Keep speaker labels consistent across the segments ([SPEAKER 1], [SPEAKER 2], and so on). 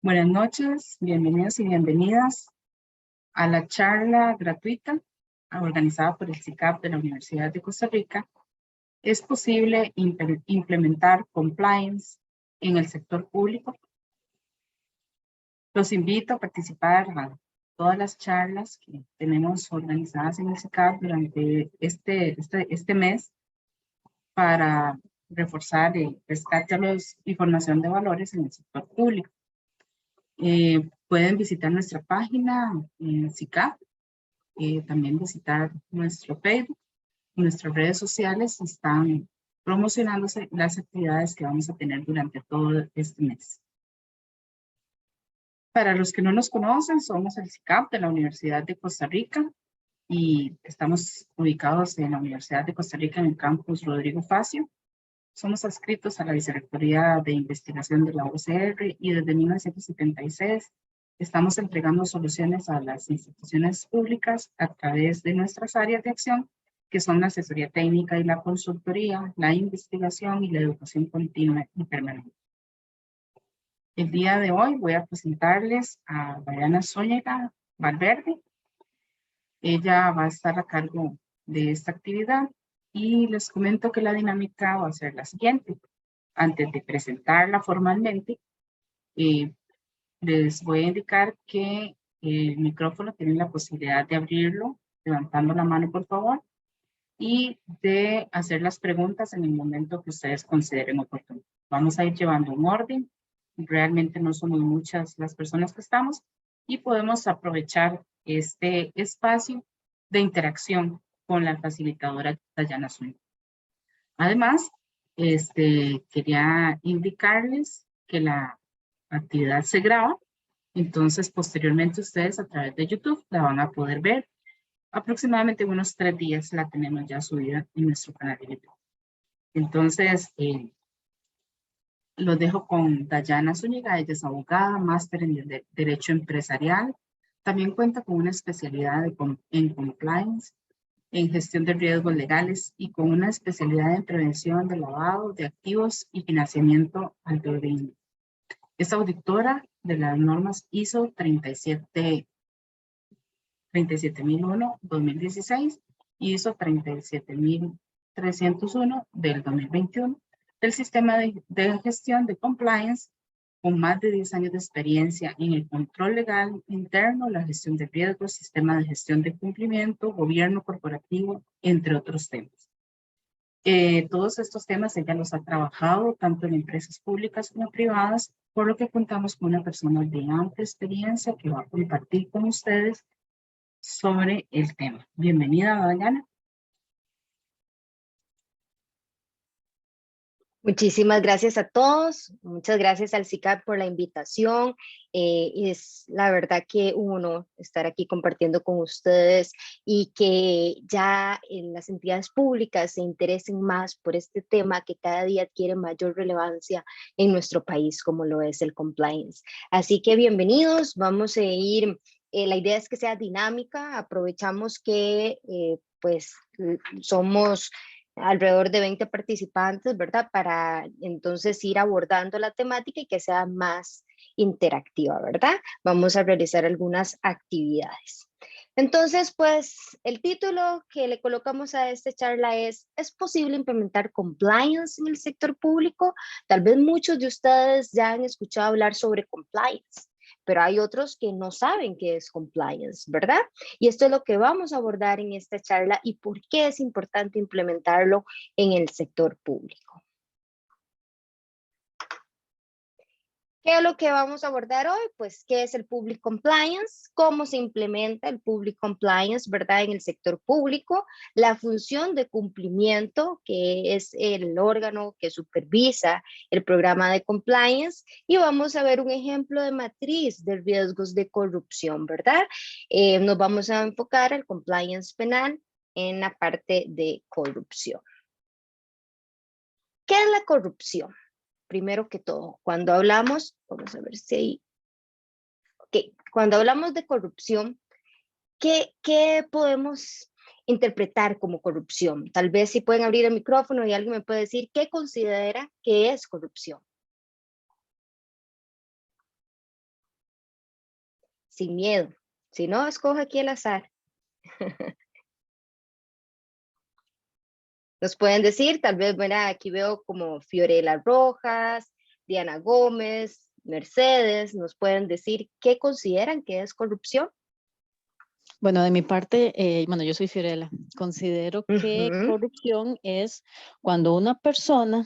[SPEAKER 1] Buenas noches, bienvenidos y bienvenidas a la charla gratuita organizada por el CICAP de la Universidad de Costa Rica. ¿Es posible implementar compliance en el sector público? Los invito a participar a todas las charlas que tenemos organizadas en el CICAP durante este mes para reforzar el rescate a la información de valores en el sector público. Pueden visitar nuestra página en CICAP, también visitar nuestro Facebook. Nuestras redes sociales están promocionándose las actividades que vamos a tener durante todo este mes. Para los que no nos conocen, somos el CICAP de la Universidad de Costa Rica y estamos ubicados en la Universidad de Costa Rica en el campus Rodrigo Facio. Somos adscritos a la Vicerrectoría de Investigación de la UCR y desde 1976 estamos entregando soluciones a las instituciones públicas a través de nuestras áreas de acción, que son la asesoría técnica y la consultoría, la investigación y la educación continua y permanente. El día de hoy voy a presentarles a Dayana Zúñiga Valverde. Ella va a estar a cargo de esta actividad y les comento que la dinámica va a ser la siguiente. Antes de presentarla formalmente, les voy a indicar que el micrófono tiene la posibilidad de abrirlo, levantando la mano por favor, y de hacer las preguntas en el momento que ustedes consideren oportuno. Vamos a ir llevando un orden. Realmente no somos muchas las personas que estamos y podemos aprovechar este espacio de interacción con la facilitadora Dayana Zúñiga. Además, quería indicarles que la actividad se graba, entonces posteriormente ustedes a través de YouTube la van a poder ver. Aproximadamente unos 3 días la tenemos ya subida en nuestro canal de YouTube. Entonces, los dejo con Dayana Zúñiga. Ella es abogada, máster en Derecho Empresarial. También cuenta con una especialidad en compliance, en gestión de riesgos legales y con una especialidad en prevención de lavado de activos y financiamiento al terrorismo. Es auditora de las normas ISO 37001-2016 y ISO 37301 del 2021 del sistema de gestión de compliance, con más de 10 años de experiencia en el control legal interno, la gestión de riesgos, sistema de gestión de cumplimiento, gobierno corporativo, entre otros temas. Todos estos temas ella los ha trabajado tanto en empresas públicas como privadas, por lo que contamos con una persona de amplia experiencia que va a compartir con ustedes sobre el tema. Bienvenida, Dayana.
[SPEAKER 2] Muchísimas gracias a todos, muchas gracias al CICAP por la invitación. Es la verdad que un honor estar aquí compartiendo con ustedes y que ya en las entidades públicas se interesen más por este tema que cada día adquiere mayor relevancia en nuestro país, como lo es el compliance. Así que bienvenidos, vamos a ir, la idea es que sea dinámica, aprovechamos que pues somos alrededor de 20 participantes, ¿verdad? Para entonces ir abordando la temática y que sea más interactiva, ¿verdad? Vamos a realizar algunas actividades. Entonces, pues, el título que le colocamos a esta charla ¿es posible implementar compliance en el sector público? Tal vez muchos de ustedes ya han escuchado hablar sobre compliance, pero hay otros que no saben qué es compliance, ¿verdad? Y esto es lo que vamos a abordar en esta charla y por qué es importante implementarlo en el sector público. ¿Qué es lo que vamos a abordar hoy? Pues, ¿qué es el Public Compliance? ¿Cómo se implementa el Public Compliance, verdad, en el sector público? La función de cumplimiento, que es el órgano que supervisa el programa de compliance. Y vamos a ver un ejemplo de matriz de riesgos de corrupción, ¿verdad? Nos vamos a enfocar al compliance penal en la parte de corrupción. ¿Qué es la corrupción? Primero que todo, cuando hablamos, vamos a ver si hay, cuando hablamos de corrupción, ¿qué podemos interpretar como corrupción? Tal vez si pueden abrir el micrófono y alguien me puede decir qué considera que es corrupción. sin miedo. Si no, escoge aquí el azar. Nos pueden decir, tal vez, mira, aquí veo como Fiorella Rojas, Diana Gómez, Mercedes, nos pueden decir qué consideran que es corrupción.
[SPEAKER 3] Bueno, de mi parte, bueno, yo soy Fiorella. Considero que corrupción es cuando una persona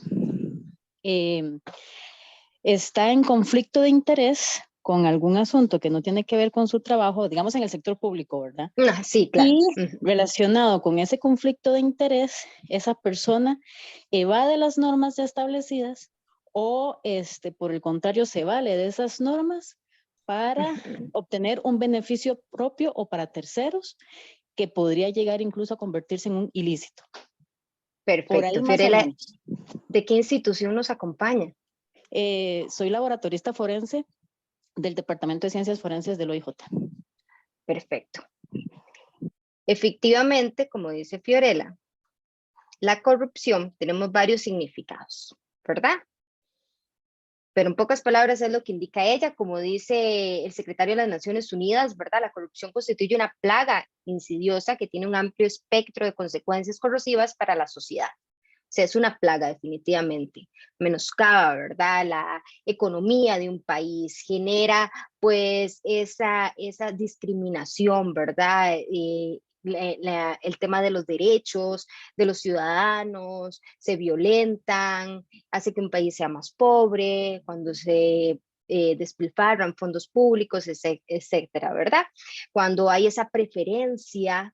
[SPEAKER 3] está en conflicto de interés con algún asunto que no tiene que ver con su trabajo, digamos en el sector público, ¿verdad?
[SPEAKER 2] Sí, claro.
[SPEAKER 3] Y relacionado con ese conflicto de interés, esa persona evade las normas ya establecidas o, por el contrario, se vale de esas normas para obtener un beneficio propio o para terceros que podría llegar incluso a convertirse en un ilícito. Por ahí
[SPEAKER 2] Perfecto.
[SPEAKER 3] más o
[SPEAKER 2] Fiorella,
[SPEAKER 3] menos.
[SPEAKER 2] ¿de qué institución nos acompaña?
[SPEAKER 3] Soy laboratorista forense del Departamento de Ciencias Forenses del OIJ.
[SPEAKER 2] Perfecto. Efectivamente, como dice Fiorella, la corrupción tenemos varios significados, ¿verdad? Pero en pocas palabras es lo que indica ella, como dice el secretario de las Naciones Unidas, ¿verdad? La corrupción constituye una plaga insidiosa que tiene un amplio espectro de consecuencias corrosivas para la sociedad. O sea, es una plaga definitivamente. Menoscaba, ¿verdad? La economía de un país, genera pues esa discriminación, ¿verdad? El tema de los derechos de los ciudadanos, se violentan, hace que un país sea más pobre, cuando se despilfarran fondos públicos, etcétera, ¿verdad? Cuando hay esa preferencia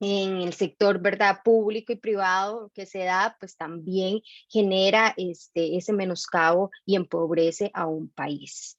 [SPEAKER 2] en el sector, ¿verdad?, público y privado que se da, pues también genera ese menoscabo y empobrece a un país.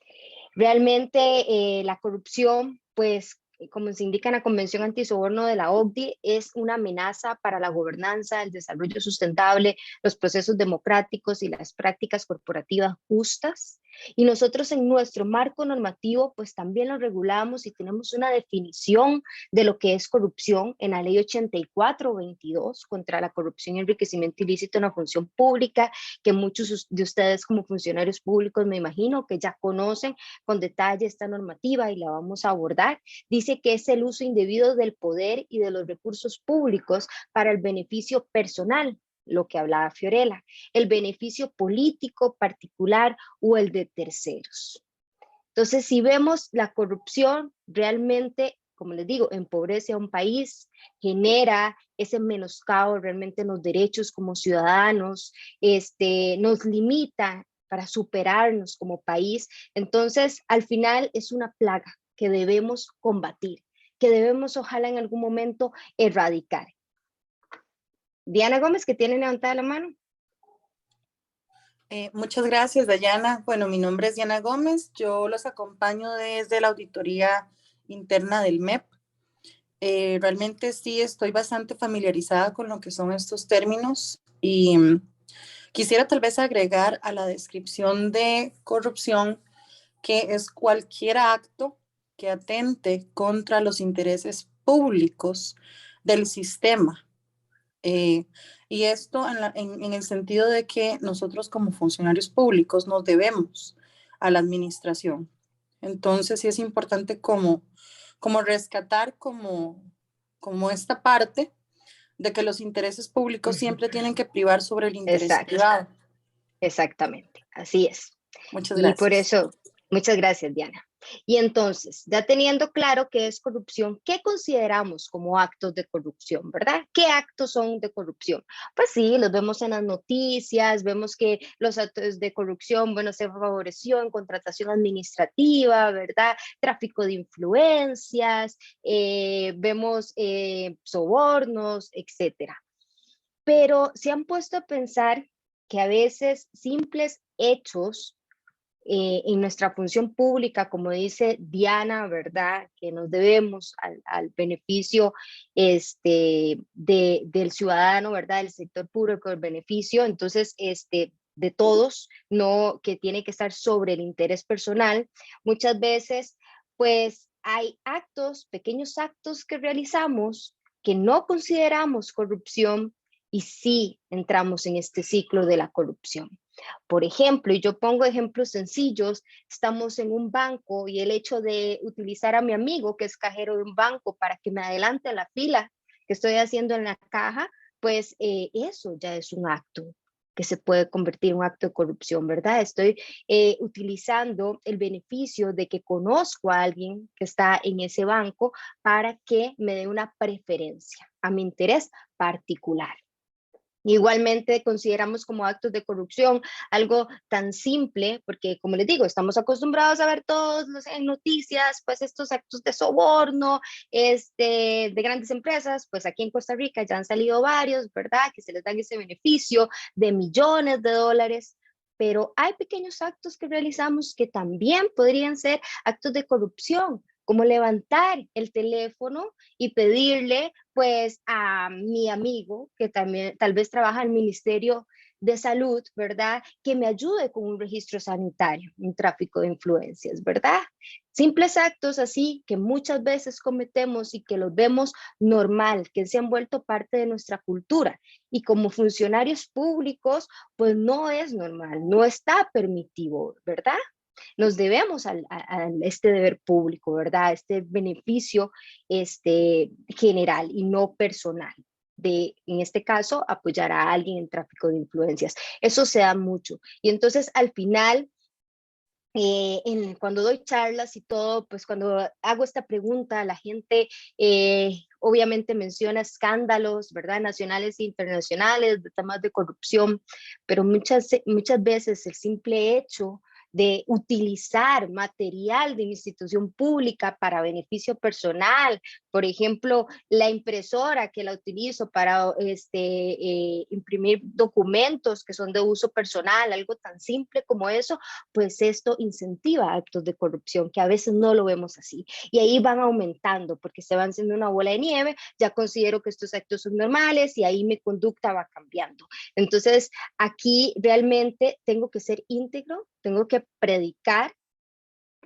[SPEAKER 2] Realmente la corrupción, pues como se indica en la Convención Antisoborno de la OCDE, es una amenaza para la gobernanza, el desarrollo sustentable, los procesos democráticos y las prácticas corporativas justas. Y nosotros en nuestro marco normativo, pues también lo regulamos y tenemos una definición de lo que es corrupción en la Ley 84/22 contra la corrupción y enriquecimiento ilícito en la función pública, que muchos de ustedes como funcionarios públicos me imagino que ya conocen con detalle esta normativa y la vamos a abordar. Dice que es el uso indebido del poder y de los recursos públicos para el beneficio personal, lo que hablaba Fiorella, el beneficio político particular o el de terceros. Entonces, si vemos la corrupción realmente, como les digo, empobrece a un país, genera ese menoscabo realmente en los derechos como ciudadanos, nos limita para superarnos como país. Entonces, al final es una plaga que debemos combatir, que debemos ojalá en algún momento erradicar. Diana Gómez, que tiene levantada la mano.
[SPEAKER 4] Muchas gracias, Dayana. Bueno, mi nombre es Diana Gómez. Yo los acompaño desde la auditoría interna del MEP. Realmente sí estoy bastante familiarizada con lo que son estos términos y quisiera tal vez agregar a la descripción de corrupción que es cualquier acto que atente contra los intereses públicos del sistema. Y esto en el sentido de que nosotros como funcionarios públicos nos debemos a la administración. Entonces sí es importante como rescatar como esta parte de que los intereses públicos siempre tienen que privar sobre el interés privado.
[SPEAKER 2] Exactamente, así es.
[SPEAKER 4] Muchas
[SPEAKER 2] gracias. Y por eso, muchas gracias, Diana. Y entonces, ya teniendo claro qué es corrupción, ¿qué consideramos como actos de corrupción, verdad? ¿Qué actos son de corrupción? Pues sí, los vemos en las noticias, vemos que los actos de corrupción, bueno, se favoreció en contratación administrativa, ¿verdad? Tráfico de influencias, vemos sobornos, etcétera. Pero se han puesto a pensar que a veces simples hechos en nuestra función pública, como dice Diana, ¿verdad? Que nos debemos al beneficio del ciudadano, ¿verdad? Del sector público, el beneficio, entonces, de todos, no que tiene que estar sobre el interés personal. Muchas veces, pues, hay actos, pequeños actos que realizamos que no consideramos corrupción y sí entramos en este ciclo de la corrupción. Por ejemplo, y yo pongo ejemplos sencillos, estamos en un banco y el hecho de utilizar a mi amigo que es cajero de un banco para que me adelante a la fila que estoy haciendo en la caja, pues eso ya es un acto que se puede convertir en un acto de corrupción, ¿verdad? Estoy utilizando el beneficio de que conozco a alguien que está en ese banco para que me dé una preferencia a mi interés particular. Igualmente consideramos como actos de corrupción algo tan simple, porque como les digo, estamos acostumbrados a ver todos en noticias, pues estos actos de soborno de grandes empresas, pues aquí en Costa Rica ya han salido varios, ¿verdad? Que se les dan ese beneficio de millones de dólares, pero hay pequeños actos que realizamos que también podrían ser actos de corrupción, como levantar el teléfono y pedirle pues a mi amigo que también tal vez trabaja en el Ministerio de Salud, ¿verdad? Que me ayude con un registro sanitario, un tráfico de influencias, ¿verdad? Simples actos así que muchas veces cometemos y que los vemos normal, que se han vuelto parte de nuestra cultura. Y como funcionarios públicos, pues no es normal, no está permitido, ¿verdad? Nos debemos a este deber público, ¿verdad? Este beneficio general y no personal. En este caso, apoyar a alguien en tráfico de influencias. Eso se da mucho. Y entonces, al final, cuando doy charlas y todo, pues cuando hago esta pregunta, la gente obviamente menciona escándalos, ¿verdad? Nacionales e internacionales, de temas de corrupción, pero muchas veces el simple hecho de utilizar material de institución pública para beneficio personal, por ejemplo, la impresora que la utilizo para imprimir documentos que son de uso personal, algo tan simple como eso, pues esto incentiva actos de corrupción que a veces no lo vemos así. Y ahí van aumentando porque se van haciendo una bola de nieve, ya considero que estos actos son normales y ahí mi conducta va cambiando. Entonces, aquí realmente tengo que ser íntegro, tengo que predicar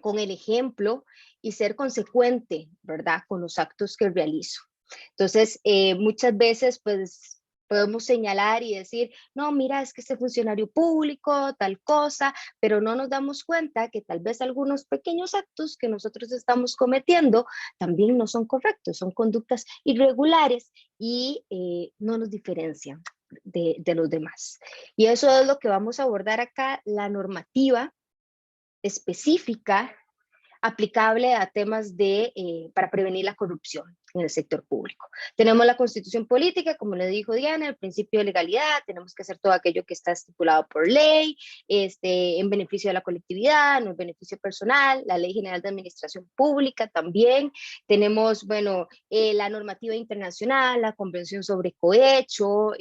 [SPEAKER 2] con el ejemplo y ser consecuente, ¿verdad? Con los actos que realizo. Entonces, muchas veces, pues, podemos señalar y decir, no, mira, es que este funcionario público, tal cosa, pero no nos damos cuenta que tal vez algunos pequeños actos que nosotros estamos cometiendo también no son correctos, son conductas irregulares y no nos diferencian de los demás. Y eso es lo que vamos a abordar acá, la normativa específica aplicable a temas para prevenir la corrupción en el sector público. Tenemos la Constitución Política, como le dijo Diana, el principio de legalidad, tenemos que hacer todo aquello que está estipulado por ley, en beneficio de la colectividad, no en beneficio personal, la Ley General de Administración Pública también, tenemos, bueno, la normativa internacional, la Convención sobre Cohecho,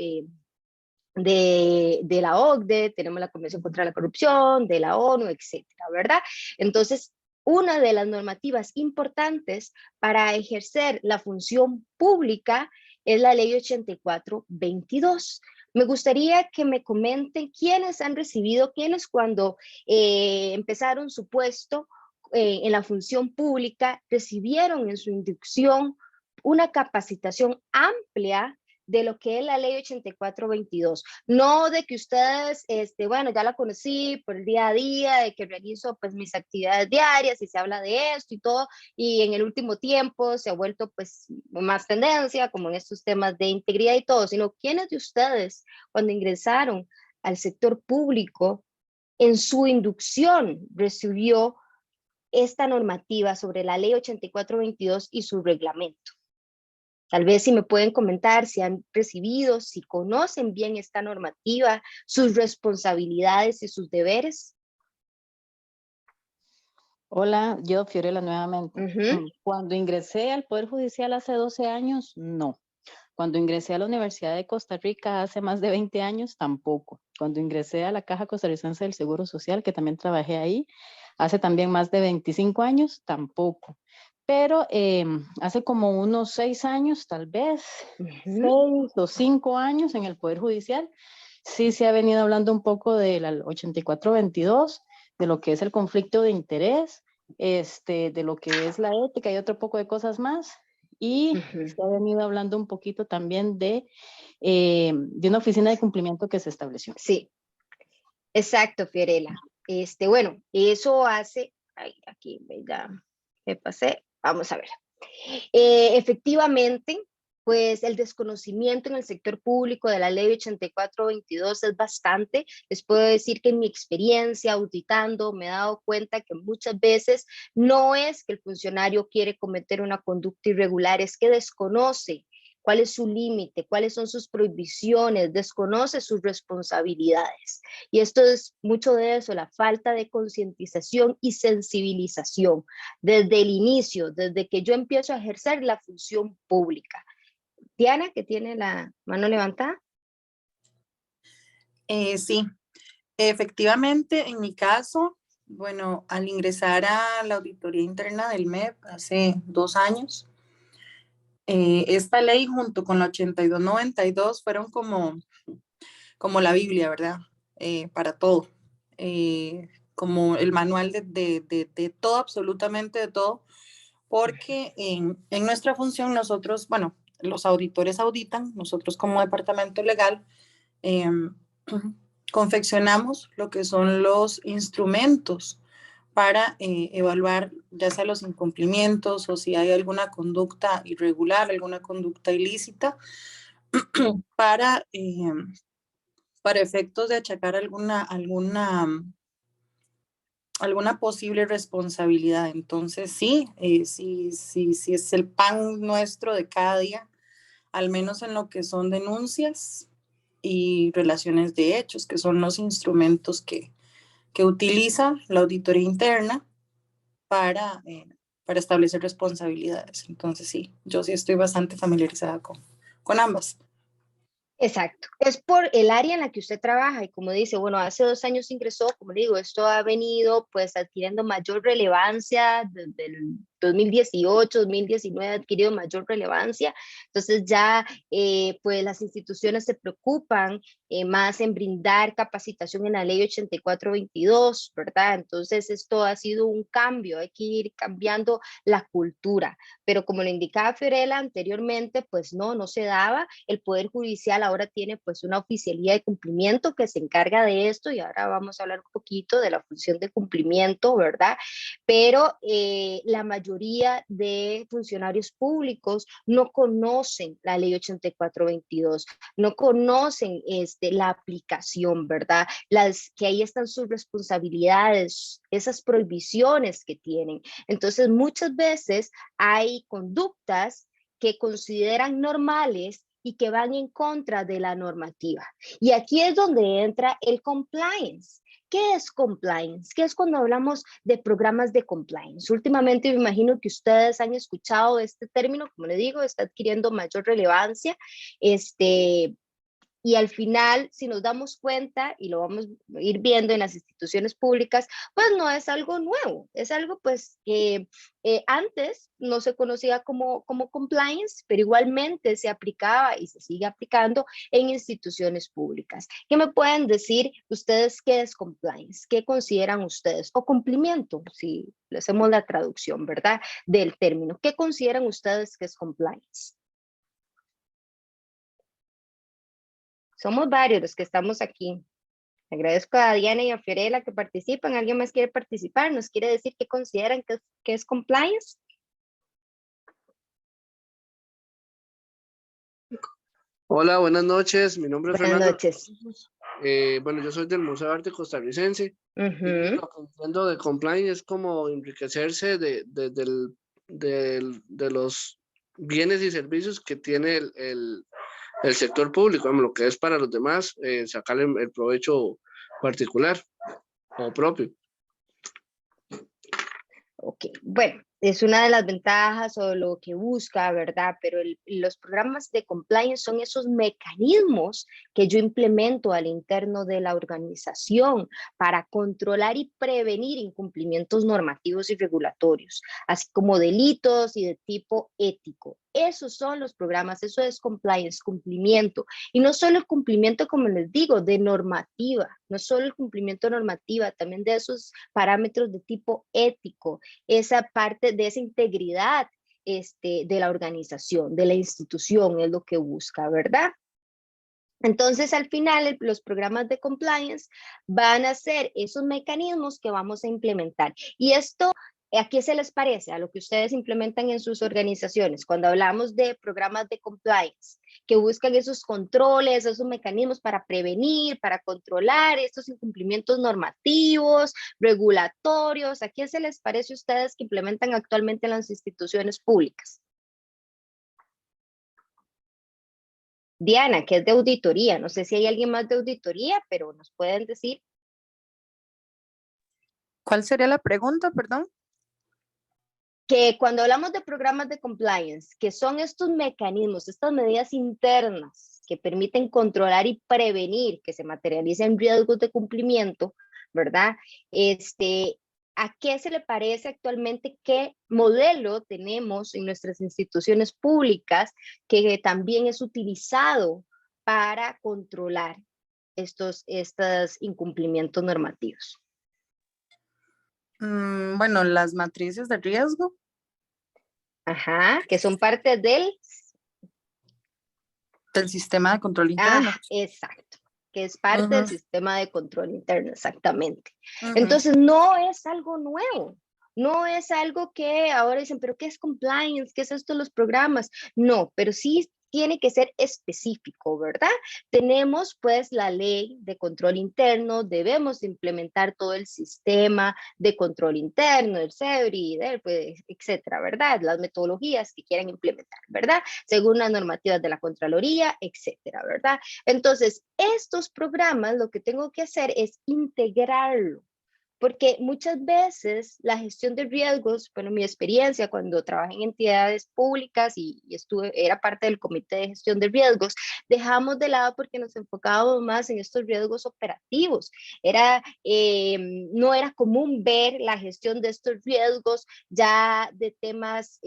[SPEAKER 2] de la OCDE, tenemos la Convención contra la Corrupción, de la ONU, etcétera, ¿verdad? Entonces, una de las normativas importantes para ejercer la función pública es la Ley 8422. Me gustaría que me comenten quiénes han recibido, quiénes cuando empezaron su puesto en la función pública recibieron en su inducción una capacitación amplia de lo que es la ley 8422, no de que ustedes, bueno, ya la conocí por el día a día, de que realizo pues mis actividades diarias y se habla de esto y todo, y en el último tiempo se ha vuelto pues más tendencia, como en estos temas de integridad y todo, sino quiénes de ustedes cuando ingresaron al sector público en su inducción recibió esta normativa sobre la ley 8422 y su reglamento. Tal vez si me pueden comentar si han recibido, si conocen bien esta normativa, sus responsabilidades y sus deberes.
[SPEAKER 3] Hola, yo Fiorella nuevamente. Cuando ingresé al Poder Judicial hace 12 años, no. Cuando ingresé a la Universidad de Costa Rica hace más de 20 años, tampoco. Cuando ingresé a la Caja Costarricense del Seguro Social, que también trabajé ahí, hace también más de 25 años, tampoco. Pero hace como unos 6 años, tal vez, 6 o 5 años en el Poder Judicial, sí se ha venido hablando un poco de la 8422, de lo que es el conflicto de interés, de lo que es la ética y otro poco de cosas más. y
[SPEAKER 2] Ujú.
[SPEAKER 3] se ha venido hablando un poquito también de una oficina de cumplimiento que se estableció.
[SPEAKER 2] Sí, exacto, Fiorella. Bueno, eso hace, ay, aquí ya me pasé, vamos a ver. Efectivamente, pues el desconocimiento en el sector público de la ley 8422 es bastante. Les puedo decir que en mi experiencia auditando me he dado cuenta que muchas veces no es que el funcionario quiere cometer una conducta irregular, es que desconoce cuál es su límite, cuáles son sus prohibiciones, desconoce sus responsabilidades. Y esto es mucho de eso, la falta de concientización y sensibilización desde el inicio, desde que yo empiezo a ejercer la función pública. Diana, que tiene la mano levantada.
[SPEAKER 4] Sí, efectivamente, en mi caso, bueno, al ingresar a la auditoría interna del MEP hace 2 años, esta ley junto con la 8292 fueron como la Biblia, ¿verdad? Para todo. Como el manual de todo, absolutamente de todo, porque en nuestra función nosotros, bueno, los auditores auditan, nosotros como departamento legal, confeccionamos lo que son los instrumentos para evaluar ya sea los incumplimientos o si hay alguna conducta irregular, alguna conducta ilícita, para, para efectos de achacar alguna posible responsabilidad. Entonces, sí, sí es el pan nuestro de cada día, al menos en lo que son denuncias y relaciones de hechos, que son los instrumentos que utiliza la auditoría interna para establecer responsabilidades. Entonces, sí, yo sí estoy bastante familiarizada con ambas.
[SPEAKER 2] Exacto, es por el área en la que usted trabaja y como dice, bueno, hace 2 años ingresó, como digo, esto ha venido pues adquiriendo mayor relevancia desde el 2018, 2019 ha adquirido mayor relevancia, entonces ya pues las instituciones se preocupan más en brindar capacitación en la ley 8422, ¿verdad? Entonces esto ha sido un cambio, hay que ir cambiando la cultura, pero como le indicaba Fiorella anteriormente, pues no se daba, el Poder Judicial ahora tiene pues una oficialía de cumplimiento que se encarga de esto y ahora vamos a hablar un poquito de la función de cumplimiento, ¿verdad? Pero la mayoría de funcionarios públicos no conocen la ley 8422, no conocen la aplicación, ¿verdad? Que ahí están sus responsabilidades, esas prohibiciones que tienen. Entonces, muchas veces hay conductas que consideran normales y que van en contra de la normativa. Y aquí es donde entra el compliance. ¿Qué es compliance? ¿Qué es cuando hablamos de programas de compliance? Últimamente me imagino que ustedes han escuchado este término, como le digo, está adquiriendo mayor relevancia. Y al final, si nos damos cuenta, y lo vamos a ir viendo en las instituciones públicas, pues no es algo nuevo, es algo pues que antes no se conocía como compliance, pero igualmente se aplicaba y se sigue aplicando en instituciones públicas. ¿Qué me pueden decir ustedes qué es compliance? ¿Qué consideran ustedes? O cumplimiento, si le hacemos la traducción, ¿verdad? Del término. ¿Qué consideran ustedes que es compliance? Somos varios los que estamos aquí. Agradezco a Diana y a Fiorella que participan. ¿Alguien más quiere participar? ¿Nos quiere decir qué consideran que es compliance?
[SPEAKER 5] Hola, buenas noches. Mi nombre es
[SPEAKER 2] Buenas
[SPEAKER 5] Fernando.
[SPEAKER 2] noches.
[SPEAKER 5] Bueno, yo soy del Museo de Arte Costarricense. Y lo que entiendo de compliance es como enriquecerse de los bienes y servicios que tiene el sector público, lo que es para los demás, sacarle el provecho particular o propio.
[SPEAKER 2] Ok, bueno, es una de las ventajas o lo que busca, ¿verdad? Pero los programas de compliance son esos mecanismos que yo implemento al interno de la organización para controlar y prevenir incumplimientos normativos y regulatorios, así como delitos y de tipo ético. Esos son los programas, eso es compliance, cumplimiento. Y no solo el cumplimiento, como les digo, de normativa, no solo el cumplimiento normativa, también de esos parámetros de tipo ético, esa parte de esa integridad de la organización, de la institución, es lo que busca, ¿verdad? Entonces, al final, los programas de compliance van a ser esos mecanismos que vamos a implementar. Y esto, ¿a qué se les parece? A lo que ustedes implementan en sus organizaciones. Cuando hablamos de programas de compliance, que buscan esos controles, esos mecanismos para prevenir, para controlar estos incumplimientos normativos, regulatorios. ¿A qué se les parece a ustedes que implementan actualmente en las instituciones públicas? Diana, que es de auditoría. No sé si hay alguien más de auditoría, pero nos pueden decir.
[SPEAKER 4] ¿Cuál sería la pregunta, perdón?
[SPEAKER 2] Que cuando hablamos de programas de compliance, que son estos mecanismos, estas medidas internas que permiten controlar y prevenir que se materialicen riesgos de cumplimiento, ¿verdad? ¿A qué se le parece actualmente? ¿Qué modelo tenemos en nuestras instituciones públicas que también es utilizado para controlar estos incumplimientos normativos?
[SPEAKER 4] Bueno, las matrices de riesgo.
[SPEAKER 2] Ajá, que son parte del
[SPEAKER 4] sistema de control interno.
[SPEAKER 2] Exacto, que es parte del sistema de control interno, exactamente.
[SPEAKER 4] Ujú.
[SPEAKER 2] Entonces, no es algo nuevo. No es algo que ahora dicen, pero ¿qué es compliance? ¿Qué es esto de los programas? No, pero sí tiene que ser específico, ¿verdad? Tenemos pues la ley de control interno, debemos implementar todo el sistema de control interno, el CEBRI, pues, etcétera, ¿verdad? Las metodologías que quieran implementar, ¿verdad? Según las normativas de la Contraloría, etcétera, ¿verdad? Entonces, estos programas lo que tengo que hacer es integrarlo. Porque muchas veces la gestión de riesgos, bueno, mi experiencia cuando trabajé en entidades públicas y era parte del comité de gestión de riesgos, dejamos de lado porque nos enfocábamos más en estos riesgos operativos. No era común ver la gestión de estos riesgos ya de temas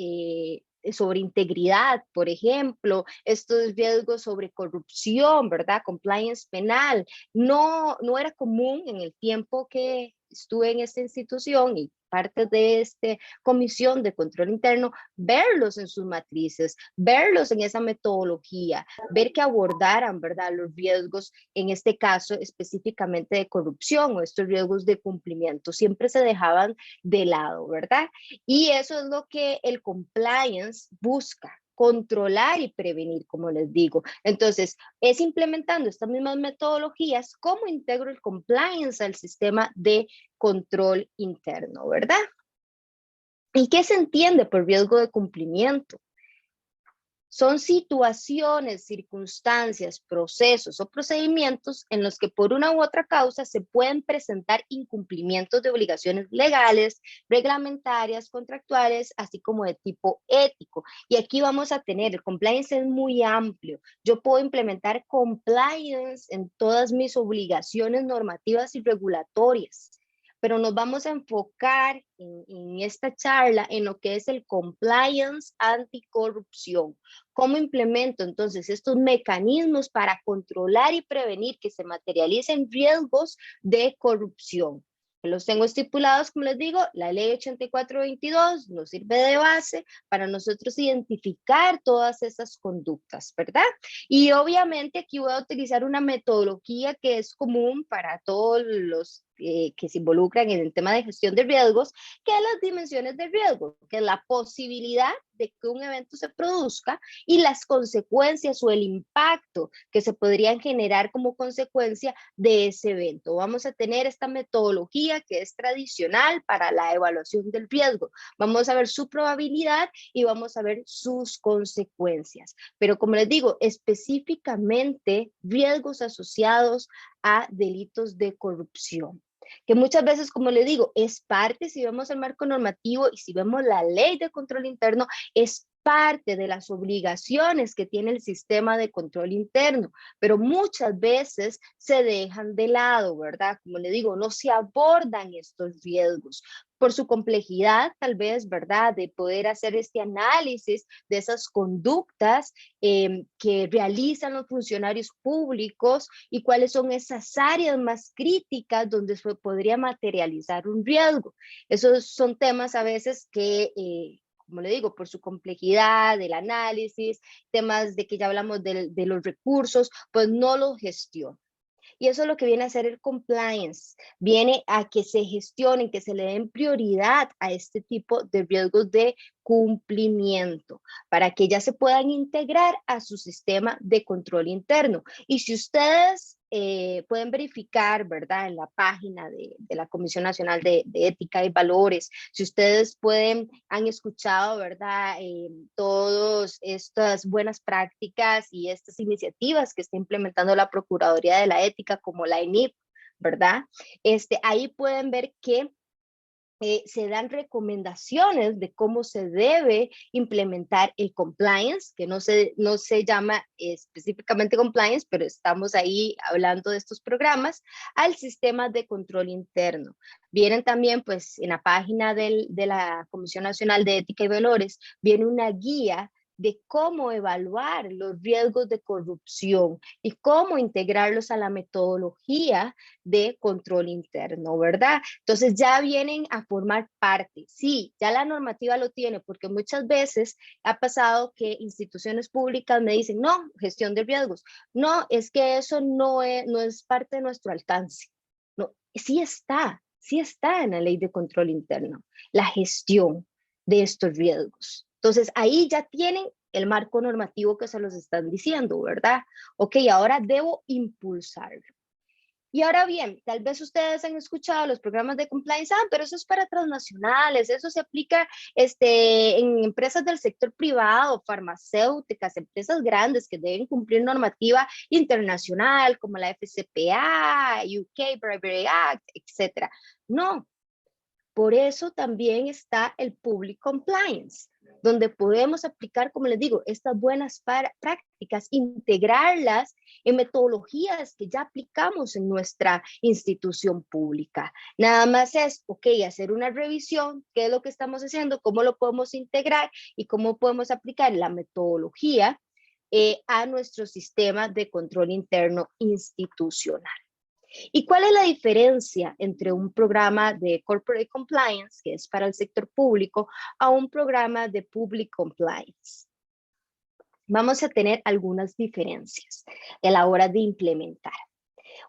[SPEAKER 2] sobre integridad, por ejemplo, estos riesgos sobre corrupción, ¿verdad? Compliance penal. No era común en el tiempo que estuve en esta institución y parte de esta comisión de control interno, verlos en sus matrices, verlos en esa metodología, ver que abordaran, ¿verdad?, los riesgos, en este caso específicamente de corrupción o estos riesgos de cumplimiento, siempre se dejaban de lado, ¿verdad? Y eso es lo que el compliance busca, controlar y prevenir, como les digo. Entonces, es implementando estas mismas metodologías cómo integro el compliance al sistema de control interno, ¿verdad? ¿Y qué se entiende por riesgo de cumplimiento? Son situaciones, circunstancias, procesos o procedimientos en los que por una u otra causa se pueden presentar incumplimientos de obligaciones legales, reglamentarias, contractuales, así como de tipo ético. Y aquí vamos a tener, el compliance es muy amplio. Yo puedo implementar compliance en todas mis obligaciones normativas y regulatorias, pero nos vamos a enfocar en esta charla en lo que es el compliance anticorrupción. ¿Cómo implemento entonces estos mecanismos para controlar y prevenir que se materialicen riesgos de corrupción? Los tengo estipulados, como les digo, la ley 8422 nos sirve de base para nosotros identificar todas esas conductas, ¿verdad? Y obviamente aquí voy a utilizar una metodología que es común para todos los que se involucran en el tema de gestión de riesgos, que es las dimensiones de riesgo, que es la posibilidad de que un evento se produzca y las consecuencias o el impacto que se podrían generar como consecuencia de ese evento. Vamos a tener esta metodología que es tradicional para la evaluación del riesgo. Vamos a ver su probabilidad y vamos a ver sus consecuencias. Pero como les digo, específicamente riesgos asociados a delitos de corrupción, que muchas veces, como le digo, es parte, si vemos el marco normativo y si vemos la ley de control interno, es parte de las obligaciones que tiene el sistema de control interno, pero muchas veces se dejan de lado, ¿verdad? Como le digo, no se abordan estos riesgos por su complejidad, tal vez, ¿verdad? De poder hacer este análisis de esas conductas que realizan los funcionarios públicos y cuáles son esas áreas más críticas donde se podría materializar un riesgo. Esos son temas a veces que como le digo, por su complejidad, del análisis, temas de que ya hablamos de los recursos, pues no los gestiona. Y eso es lo que viene a hacer el compliance, viene a que se gestionen, que se le den prioridad a este tipo de riesgos de cumplimiento, para que ya se puedan integrar a su sistema de control interno. Y si ustedes pueden verificar, ¿verdad? En la página de la Comisión Nacional de Ética y Valores, si ustedes han escuchado, ¿verdad? Todas estas buenas prácticas y estas iniciativas que está implementando la Procuraduría de la Ética, como la ENIP, ¿verdad? Ahí pueden ver que se dan recomendaciones de cómo se debe implementar el compliance, que no se llama específicamente compliance, pero estamos ahí hablando de estos programas, al sistema de control interno. Vienen también, pues, en la página de la Comisión Nacional de Ética y Valores, viene una guía de cómo evaluar los riesgos de corrupción y cómo integrarlos a la metodología de control interno, ¿verdad? Entonces ya vienen a formar parte. Sí, ya la normativa lo tiene, porque muchas veces ha pasado que instituciones públicas me dicen, no, gestión de riesgos. No, es que eso no es parte de nuestro alcance. No, sí está en la ley de control interno, la gestión de estos riesgos. Entonces, ahí ya tienen el marco normativo que se los están diciendo, ¿verdad? Ok, ahora debo impulsarlo. Y ahora bien, tal vez ustedes han escuchado los programas de compliance, pero eso es para transnacionales, eso se aplica en empresas del sector privado, farmacéuticas, empresas grandes que deben cumplir normativa internacional como la FCPA, UK Bribery Act, etc. No, por eso también está el Public Compliance, donde podemos aplicar, como les digo, estas buenas prácticas, integrarlas en metodologías que ya aplicamos en nuestra institución pública. Nada más es, ok, hacer una revisión, qué es lo que estamos haciendo, cómo lo podemos integrar y cómo podemos aplicar la metodología a nuestro sistema de control interno institucional. ¿Y cuál es la diferencia entre un programa de Corporate Compliance, que es para el sector público, a un programa de Public Compliance? Vamos a tener algunas diferencias a la hora de implementar.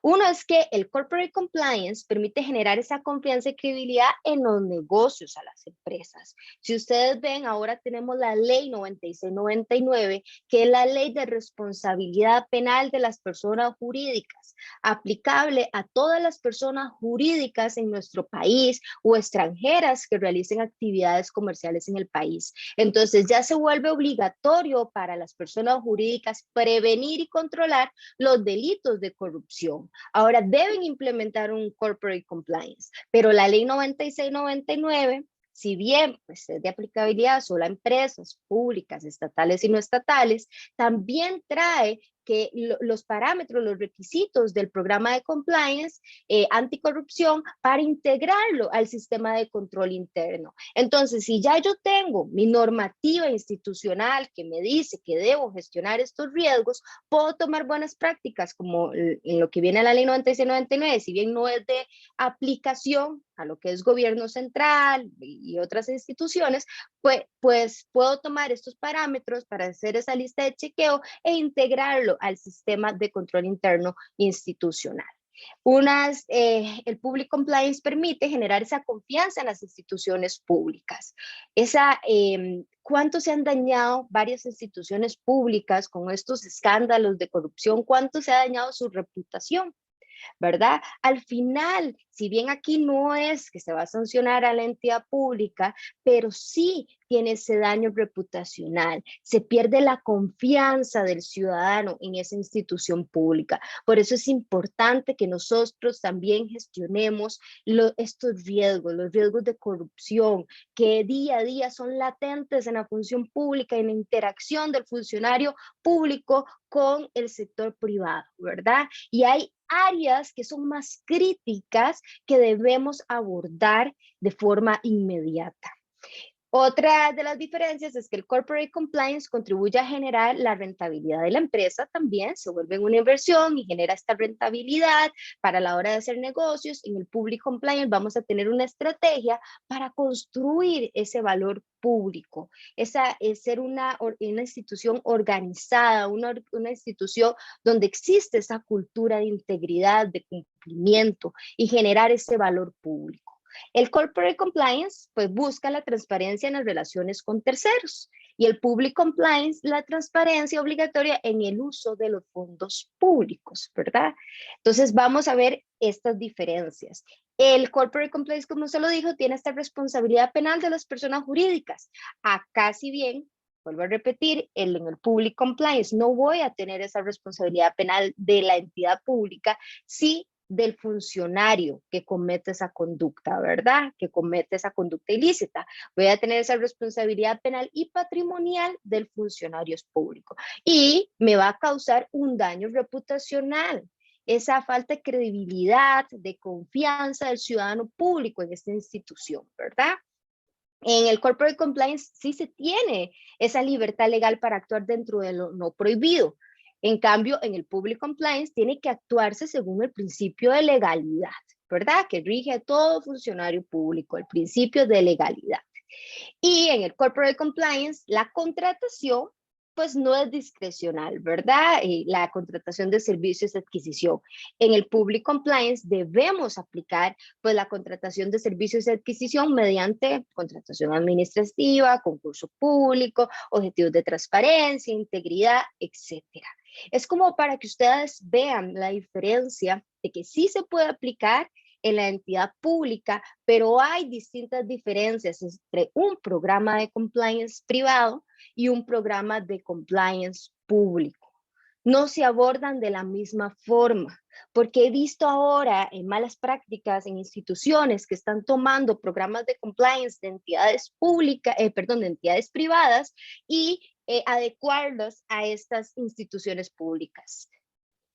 [SPEAKER 2] Uno es que el Corporate Compliance permite generar esa confianza y credibilidad en los negocios a las empresas. Si ustedes ven, ahora tenemos la ley 9699, que es la ley de responsabilidad penal de las personas jurídicas, aplicable a todas las personas jurídicas en nuestro país o extranjeras que realicen actividades comerciales en el país. Entonces ya se vuelve obligatorio para las personas jurídicas prevenir y controlar los delitos de corrupción. Ahora deben implementar un corporate compliance, pero la ley 9699, si bien pues, es de aplicabilidad solo a empresas públicas, estatales y no estatales, también trae que los parámetros, los requisitos del programa de compliance anticorrupción para integrarlo al sistema de control interno. Entonces, si ya yo tengo mi normativa institucional que me dice que debo gestionar estos riesgos, puedo tomar buenas prácticas como en lo que viene a la ley 9699, si bien no es de aplicación a lo que es gobierno central y otras instituciones, pues puedo tomar estos parámetros para hacer esa lista de chequeo e integrarlo al sistema de control interno institucional. El Public Compliance permite generar esa confianza en las instituciones públicas. ¿Cuánto se han dañado varias instituciones públicas con estos escándalos de corrupción? ¿Cuánto se ha dañado su reputación? ¿Verdad? Al final, si bien aquí no es que se va a sancionar a la entidad pública, pero sí tiene ese daño reputacional, se pierde la confianza del ciudadano en esa institución pública. Por eso es importante que nosotros también gestionemos estos riesgos, los riesgos de corrupción, que día a día son latentes en la función pública, en la interacción del funcionario público con el sector privado, ¿verdad? Y hay áreas que son más críticas que debemos abordar de forma inmediata. Otra de las diferencias es que el corporate compliance contribuye a generar la rentabilidad de la empresa también, se vuelve una inversión y genera esta rentabilidad para la hora de hacer negocios. En el public compliance vamos a tener una estrategia para construir ese valor público, es ser una institución organizada, una institución donde existe esa cultura de integridad, de cumplimiento y generar ese valor público. El corporate compliance pues busca la transparencia en las relaciones con terceros y el public compliance la transparencia obligatoria en el uso de los fondos públicos, ¿verdad? Entonces vamos a ver estas diferencias. El corporate compliance, como se lo dijo, tiene esta responsabilidad penal de las personas jurídicas. Acá, si bien, vuelvo a repetir, en el public compliance no voy a tener esa responsabilidad penal de la entidad pública, sí del funcionario que comete esa conducta, ¿verdad? Que comete esa conducta ilícita. Voy a tener esa responsabilidad penal y patrimonial del funcionario público. Y me va a causar un daño reputacional. Esa falta de credibilidad, de confianza del ciudadano público en esta institución, ¿verdad? En el corporate compliance sí se tiene esa libertad legal para actuar dentro de lo no prohibido. En cambio, en el public compliance tiene que actuarse según el principio de legalidad, ¿verdad? Que rige a todo funcionario público, el principio de legalidad. Y en el corporate compliance, la contratación pues no es discrecional, ¿verdad? La contratación de servicios de adquisición. En el public compliance debemos aplicar pues la contratación de servicios de adquisición mediante contratación administrativa, concurso público, objetivos de transparencia, integridad, etcétera. Es como para que ustedes vean la diferencia de que sí se puede aplicar en la entidad pública, pero hay distintas diferencias entre un programa de compliance privado y un programa de compliance público. No se abordan de la misma forma, porque he visto ahora en malas prácticas en instituciones que están tomando programas de compliance de entidades públicas, de entidades privadas y adecuarlos a estas instituciones públicas.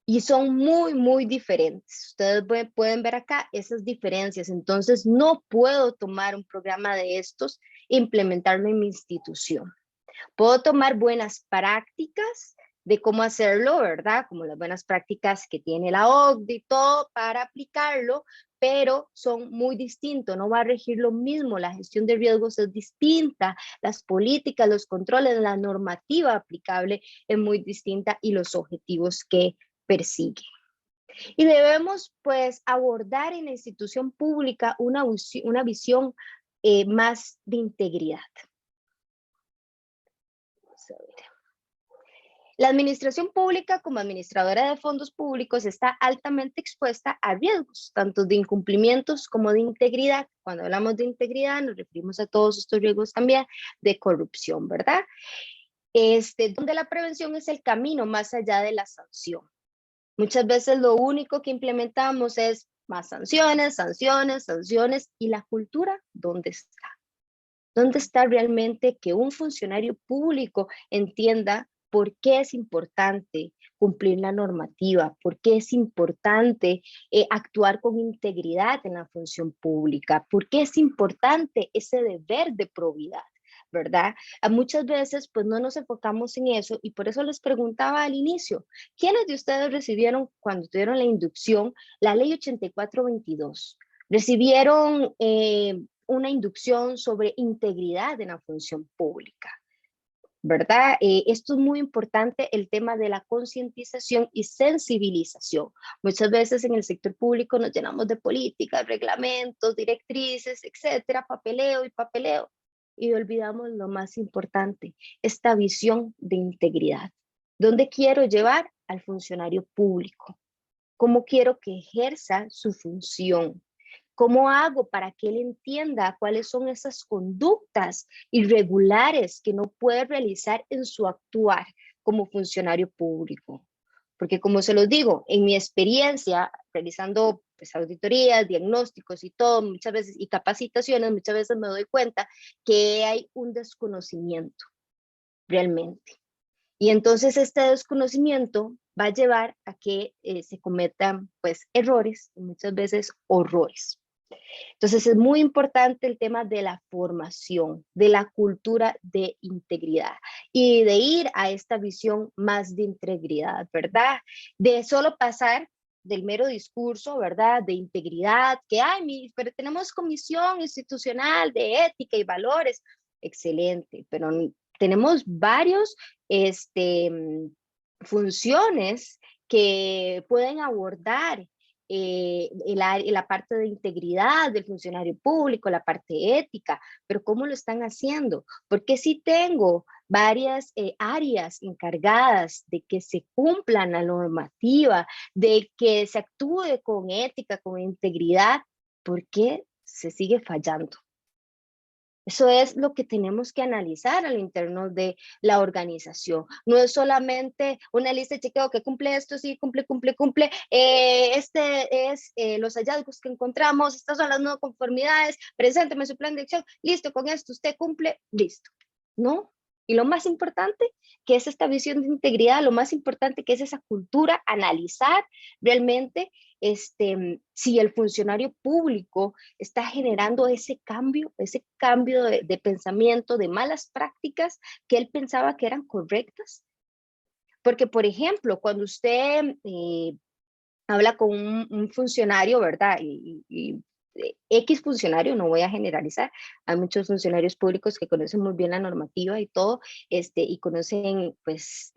[SPEAKER 2] Y son muy, muy diferentes. Ustedes pueden ver acá esas diferencias. Entonces, no puedo tomar un programa de estos e implementarlo en mi institución. Puedo tomar buenas prácticas de cómo hacerlo, ¿verdad? Como las buenas prácticas que tiene la OCDE y todo para aplicarlo, pero son muy distintos, no va a regir lo mismo, la gestión de riesgos es distinta, las políticas, los controles, la normativa aplicable es muy distinta y los objetivos que persigue. Y debemos pues abordar en la institución pública una visión más de integridad. Vamos a ver. La administración pública como administradora de fondos públicos está altamente expuesta a riesgos, tanto de incumplimientos como de integridad. Cuando hablamos de integridad nos referimos a todos estos riesgos también de corrupción, ¿verdad? Donde la prevención es el camino más allá de la sanción. Muchas veces lo único que implementamos es más sanciones, sanciones, sanciones, y la cultura, ¿dónde está? ¿Dónde está realmente que un funcionario público entienda por qué es importante cumplir la normativa, por qué es importante actuar con integridad en la función pública, por qué es importante ese deber de probidad, ¿verdad? Muchas veces pues no nos enfocamos en eso y por eso les preguntaba al inicio, ¿quiénes de ustedes recibieron cuando tuvieron la inducción la ley 8422? ¿Recibieron una inducción sobre integridad en la función pública? ¿Verdad? Esto es muy importante, el tema de la concientización y sensibilización. Muchas veces en el sector público nos llenamos de políticas, reglamentos, directrices, etcétera, papeleo y papeleo, y olvidamos lo más importante, esta visión de integridad. ¿Dónde quiero llevar al funcionario público? ¿Cómo quiero que ejerza su función? ¿Cómo hago para que él entienda cuáles son esas conductas irregulares que no puede realizar en su actuar como funcionario público? Porque como se los digo, en mi experiencia, realizando pues, auditorías, diagnósticos y todo, muchas veces, y capacitaciones, muchas veces me doy cuenta que hay un desconocimiento realmente. Y entonces este desconocimiento va a llevar a que se cometan pues errores y muchas veces horrores. Entonces es muy importante el tema de la formación, de la cultura de integridad y de ir a esta visión más de integridad, ¿verdad? De solo pasar del mero discurso, ¿verdad? De integridad, que ay, pero tenemos comisión institucional de ética y valores, excelente, pero tenemos varios funciones que pueden abordar la parte de integridad del funcionario público, la parte ética, pero ¿cómo lo están haciendo? Porque si tengo varias áreas encargadas de que se cumpla la normativa, de que se actúe con ética, con integridad, ¿por qué se sigue fallando? Eso es lo que tenemos que analizar al interno de la organización. No es solamente una lista de chequeo que cumple esto, sí, cumple. Este es los hallazgos que encontramos, estas son las no conformidades, presénteme su plan de acción, listo, con esto usted cumple, listo. No. Y lo más importante que es esta visión de integridad, lo más importante que es esa cultura, analizar realmente si el funcionario público está generando ese cambio de pensamiento, de malas prácticas que él pensaba que eran correctas. Porque, por ejemplo, cuando usted habla con un funcionario, ¿verdad? X funcionario, no voy a generalizar, hay muchos funcionarios públicos que conocen muy bien la normativa y todo, y conocen, pues,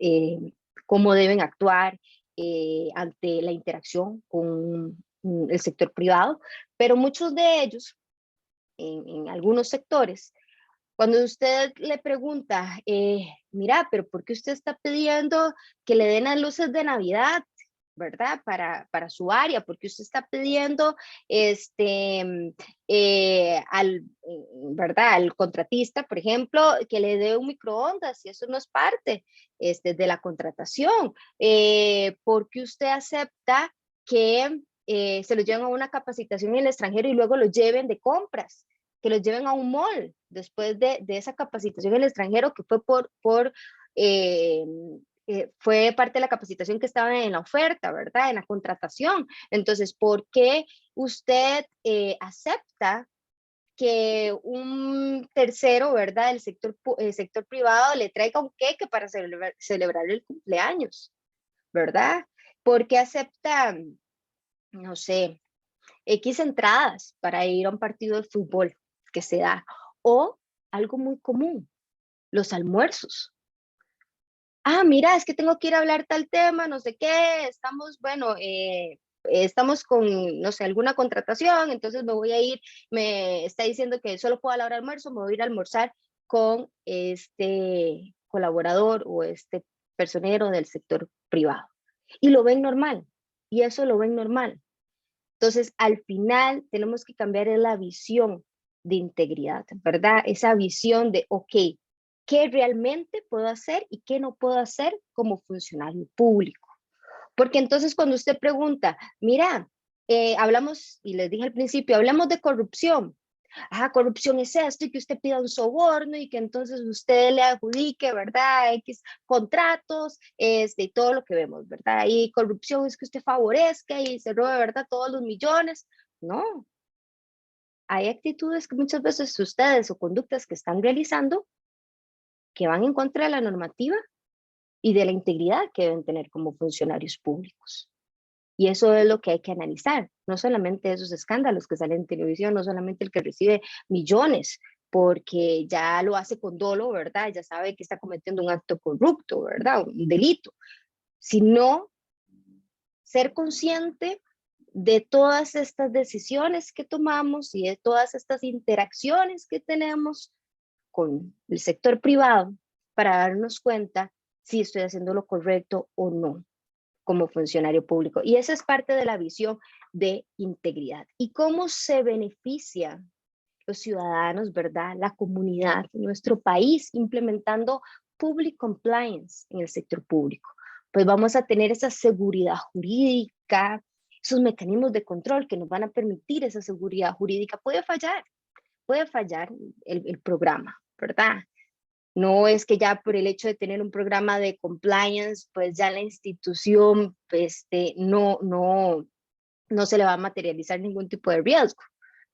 [SPEAKER 2] cómo deben actuar ante la interacción con el sector privado, pero muchos de ellos, en algunos sectores, cuando usted le pregunta, mira, pero ¿por qué usted está pidiendo que le den las luces de Navidad? ¿Verdad? Para su área, porque usted está pidiendo ¿verdad? Al contratista, por ejemplo, que le dé un microondas y eso no es parte de la contratación. Porque usted acepta que se lo lleven a una capacitación en el extranjero y luego lo lleven de compras, que los lleven a un mall después de esa capacitación en el extranjero que fue fue parte de la capacitación que estaba en la oferta, ¿verdad? En la contratación. Entonces, ¿por qué usted acepta que un tercero, ¿verdad? El sector privado le traiga un queque para celebrar el cumpleaños, ¿verdad? ¿Por qué acepta, no sé, X entradas para ir a un partido de fútbol que se da? O algo muy común, los almuerzos. Ah, mira, es que tengo que ir a hablar tal tema, no sé qué, estamos, bueno, estamos con, no sé, alguna contratación, entonces me voy a ir, me está diciendo que solo puedo a la hora de almuerzo, me voy a ir a almorzar con este colaborador o este personero del sector privado. Y lo ven normal, y eso lo ven normal. Entonces, al final tenemos que cambiar la visión de integridad, ¿verdad? Esa visión de, ok, ¿qué realmente puedo hacer y qué no puedo hacer como funcionario público? Porque entonces cuando usted pregunta, mira, hablamos, y les dije al principio, hablamos de corrupción. Corrupción es esto, y que usted pida un soborno y que entonces usted le adjudique, ¿verdad? X contratos, y todo lo que vemos, ¿verdad? Y corrupción es que usted favorezca y se robe, ¿verdad? Todos los millones. No. Hay actitudes que muchas veces ustedes o conductas que están realizando que van en contra de la normativa y de la integridad que deben tener como funcionarios públicos. Y eso es lo que hay que analizar, no solamente esos escándalos que salen en televisión, no solamente el que recibe millones, porque ya lo hace con dolo, ¿verdad? Ya sabe que está cometiendo un acto corrupto, ¿verdad? Un delito, sino ser consciente de todas estas decisiones que tomamos y de todas estas interacciones que tenemos con el sector privado para darnos cuenta si estoy haciendo lo correcto o no como funcionario público. Y esa es parte de la visión de integridad. ¿Y cómo se beneficia los ciudadanos, verdad? La comunidad, nuestro país, implementando public compliance en el sector público. Pues vamos a tener esa seguridad jurídica, esos mecanismos de control que nos van a permitir esa seguridad jurídica. Puede fallar el programa, ¿verdad? No es que ya por el hecho de tener un programa de compliance, pues ya la institución no se le va a materializar ningún tipo de riesgo,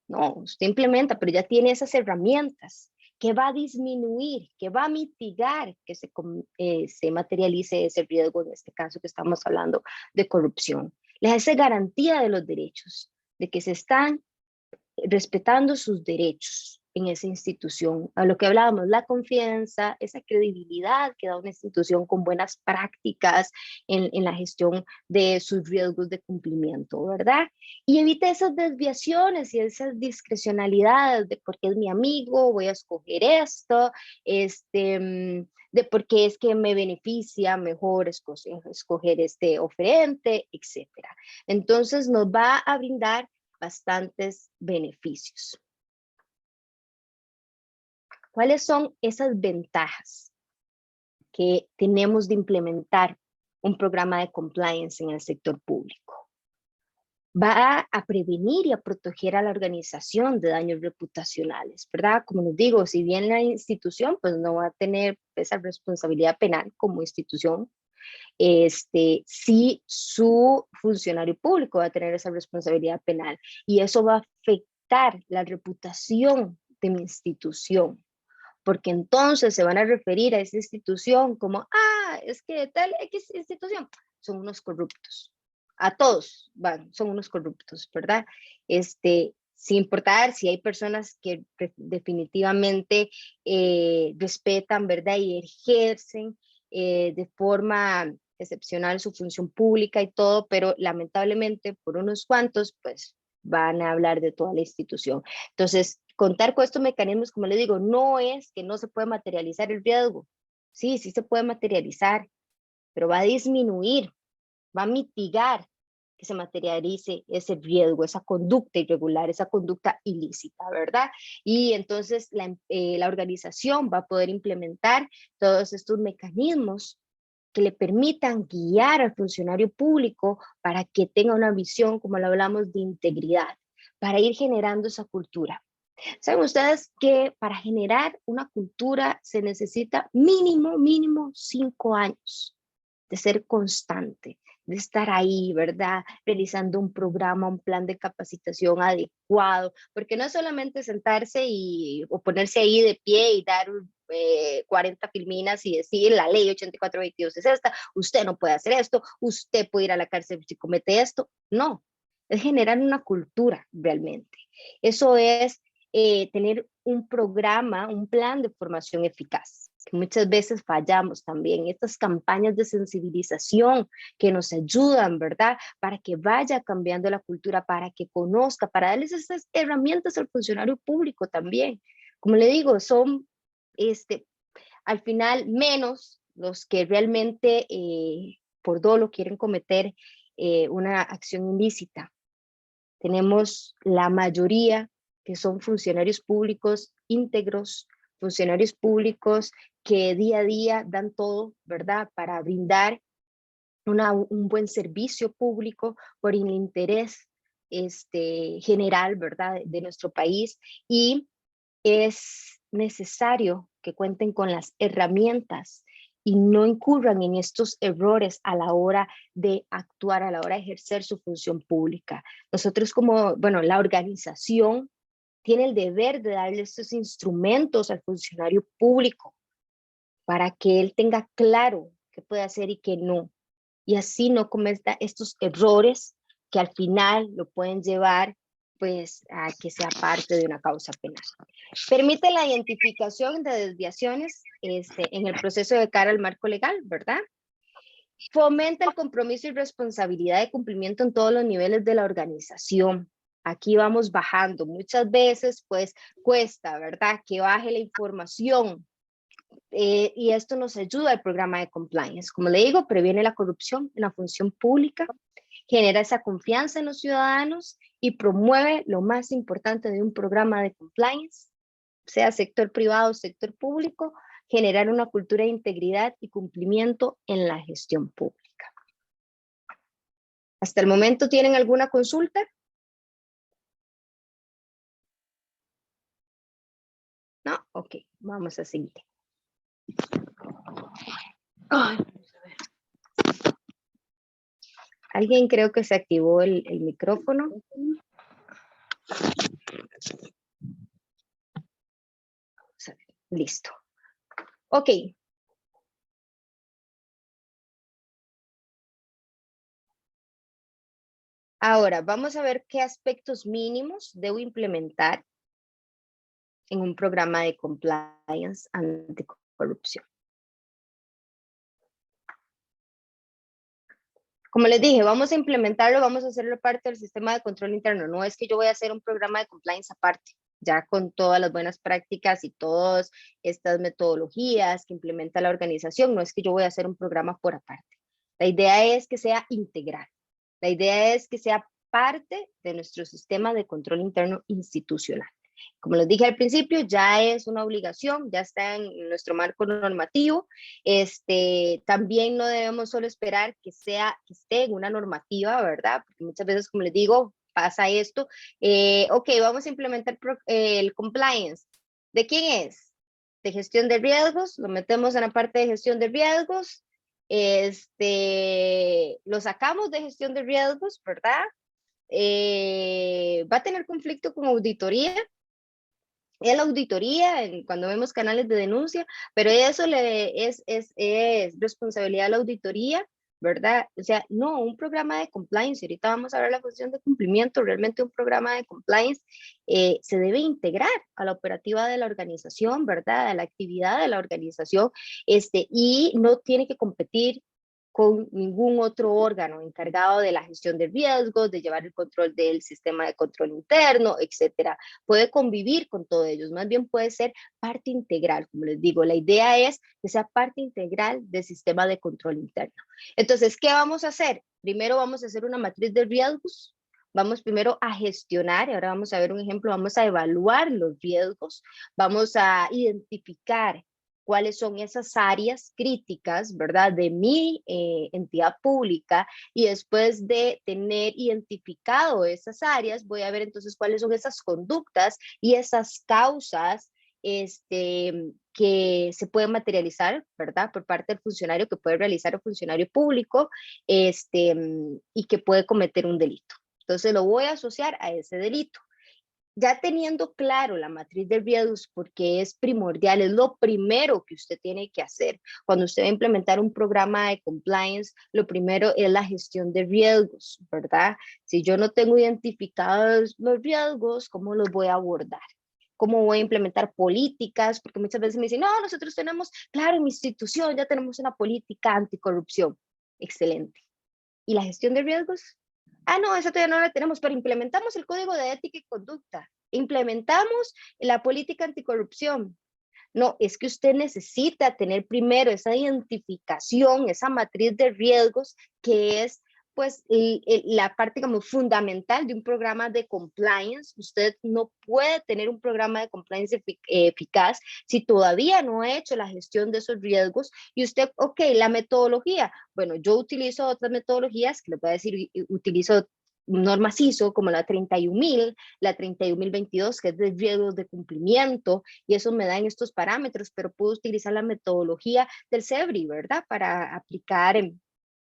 [SPEAKER 2] No, usted implementa, pero ya tiene esas herramientas que va a disminuir, que va a mitigar que se materialice ese riesgo, en este caso que estamos hablando de corrupción. Les hace garantía de los derechos, de que se están respetando sus derechos en esa institución. A lo que hablábamos, la confianza, esa credibilidad que da una institución con buenas prácticas en la gestión de sus riesgos de cumplimiento, ¿verdad? Y evita esas desviaciones y esas discrecionalidades de porque es mi amigo, voy a escoger esto, de por qué es que me beneficia mejor escoger este oferente, etc. Entonces nos va a brindar bastantes beneficios. ¿Cuáles son esas ventajas que tenemos de implementar un programa de compliance en el sector público? Va a prevenir y a proteger a la organización de daños reputacionales, ¿verdad? Como les digo, si bien la institución pues no va a tener esa responsabilidad penal como institución, sí su funcionario público va a tener esa responsabilidad penal y eso va a afectar la reputación de mi institución, porque entonces se van a referir a esa institución como, es que tal X institución son unos corruptos. A todos son unos corruptos, ¿verdad? Sin importar si hay personas que definitivamente respetan, ¿verdad? Y ejercen de forma excepcional su función pública y todo, pero lamentablemente por unos cuantos, pues van a hablar de toda la institución. Entonces, contar con estos mecanismos, como les digo, no es que no se puede materializar el riesgo. Sí se puede materializar, pero va a disminuir, va a mitigar que se materialice ese riesgo, esa conducta irregular, esa conducta ilícita, ¿verdad? Y entonces la organización va a poder implementar todos estos mecanismos que le permitan guiar al funcionario público para que tenga una visión, como lo hablamos, de integridad, para ir generando esa cultura. ¿Saben ustedes que para generar una cultura se necesita mínimo 5 años de ser constante, de estar ahí, ¿verdad? Realizando un programa, un plan de capacitación adecuado, porque no es solamente sentarse o ponerse ahí de pie y dar 40 filminas y decir la ley 8422 es esta, usted no puede hacer esto, usted puede ir a la cárcel si comete esto. No, es generar una cultura realmente. Eso es tener un programa, un plan de formación eficaz, que muchas veces fallamos también. Estas campañas de sensibilización que nos ayudan, ¿verdad? Para que vaya cambiando la cultura, para que conozca, para darles esas herramientas al funcionario público también. Como le digo, son al final menos los que realmente por dolo quieren cometer una acción ilícita. Tenemos la mayoría que son funcionarios públicos íntegros, funcionarios públicos que día a día dan todo, ¿verdad? Para brindar un buen servicio público por el interés general, ¿verdad? De nuestro país, y es necesario que cuenten con las herramientas y no incurran en estos errores a la hora de actuar, a la hora de ejercer su función pública. Nosotros la organización tiene el deber de darle estos instrumentos al funcionario público para que él tenga claro qué puede hacer y qué no. Y así no cometa estos errores que al final lo pueden llevar pues a que sea parte de una causa penal. Permite la identificación de desviaciones en el proceso de cara al marco legal, ¿verdad? Fomenta el compromiso y responsabilidad de cumplimiento en todos los niveles de la organización. Aquí vamos bajando. Muchas veces pues cuesta, ¿verdad? Que baje la información. Y esto nos ayuda al programa de compliance. Como le digo, previene la corrupción en la función pública, genera esa confianza en los ciudadanos y promueve lo más importante de un programa de compliance, sea sector privado o sector público, generar una cultura de integridad y cumplimiento en la gestión pública. ¿Hasta el momento tienen alguna consulta? No, ok, vamos a seguir. Ay, alguien creo que se activó el micrófono. Listo. Ok. Ahora, vamos a ver qué aspectos mínimos debo implementar en un programa de compliance anticorrupción. Como les dije, vamos a implementarlo, vamos a hacerlo parte del sistema de control interno. No es que yo voy a hacer un programa de compliance aparte, ya con todas las buenas prácticas y todas estas metodologías que implementa la organización. No es que yo voy a hacer un programa por aparte. La idea es que sea integral. La idea es que sea parte de nuestro sistema de control interno institucional. Como les dije al principio, ya es una obligación, ya está en nuestro marco normativo. También no debemos solo esperar que esté en una normativa, ¿verdad? Porque muchas veces, como les digo, pasa esto. Ok, vamos a implementar el compliance. ¿De quién es? De gestión de riesgos, lo metemos en la parte de gestión de riesgos. Lo sacamos de gestión de riesgos, ¿verdad? Va a tener conflicto con auditoría. Es la auditoría cuando vemos canales de denuncia, pero eso es responsabilidad de la auditoría, ¿verdad? O sea, no, un programa de compliance, ahorita vamos a ver la función de cumplimiento, realmente un programa de compliance se debe integrar a la operativa de la organización, ¿verdad? A la actividad de la organización, y no tiene que competir con ningún otro órgano encargado de la gestión de riesgos, de llevar el control del sistema de control interno, etcétera. Puede convivir con todos ellos, más bien puede ser parte integral, como les digo. La idea es que sea parte integral del sistema de control interno. Entonces, ¿qué vamos a hacer? Primero vamos a hacer una matriz de riesgos. Vamos primero a gestionar, y ahora vamos a ver un ejemplo, vamos a evaluar los riesgos, vamos a identificar cuáles son esas áreas críticas, ¿verdad? De mi entidad pública, y después de tener identificado esas áreas, voy a ver entonces cuáles son esas conductas y esas causas que se pueden materializar, ¿verdad? Por parte del funcionario, que puede realizar el funcionario público, y que puede cometer un delito. Entonces lo voy a asociar a ese delito. Ya teniendo claro la matriz de riesgos, porque es primordial, es lo primero que usted tiene que hacer. Cuando usted va a implementar un programa de compliance, lo primero es la gestión de riesgos, ¿verdad? Si yo no tengo identificados los riesgos, ¿cómo los voy a abordar? ¿Cómo voy a implementar políticas? Porque muchas veces me dicen, no, nosotros tenemos, claro, en mi institución ya tenemos una política anticorrupción. Excelente. ¿Y la gestión de riesgos? Ah, no, esa todavía no la tenemos, pero implementamos el código de ética y conducta, implementamos la política anticorrupción. No, es que usted necesita tener primero esa identificación, esa matriz de riesgos, que es pues la parte como fundamental de un programa de compliance. Usted no puede tener un programa de compliance eficaz si todavía no ha hecho la gestión de esos riesgos. Y usted, ok, la metodología. Bueno, yo utilizo otras metodologías, que les voy a decir, utilizo normas ISO como la 31000, la 31022, que es de riesgos de cumplimiento, y eso me da en estos parámetros, pero puedo utilizar la metodología del CEBRI, ¿verdad? Para aplicar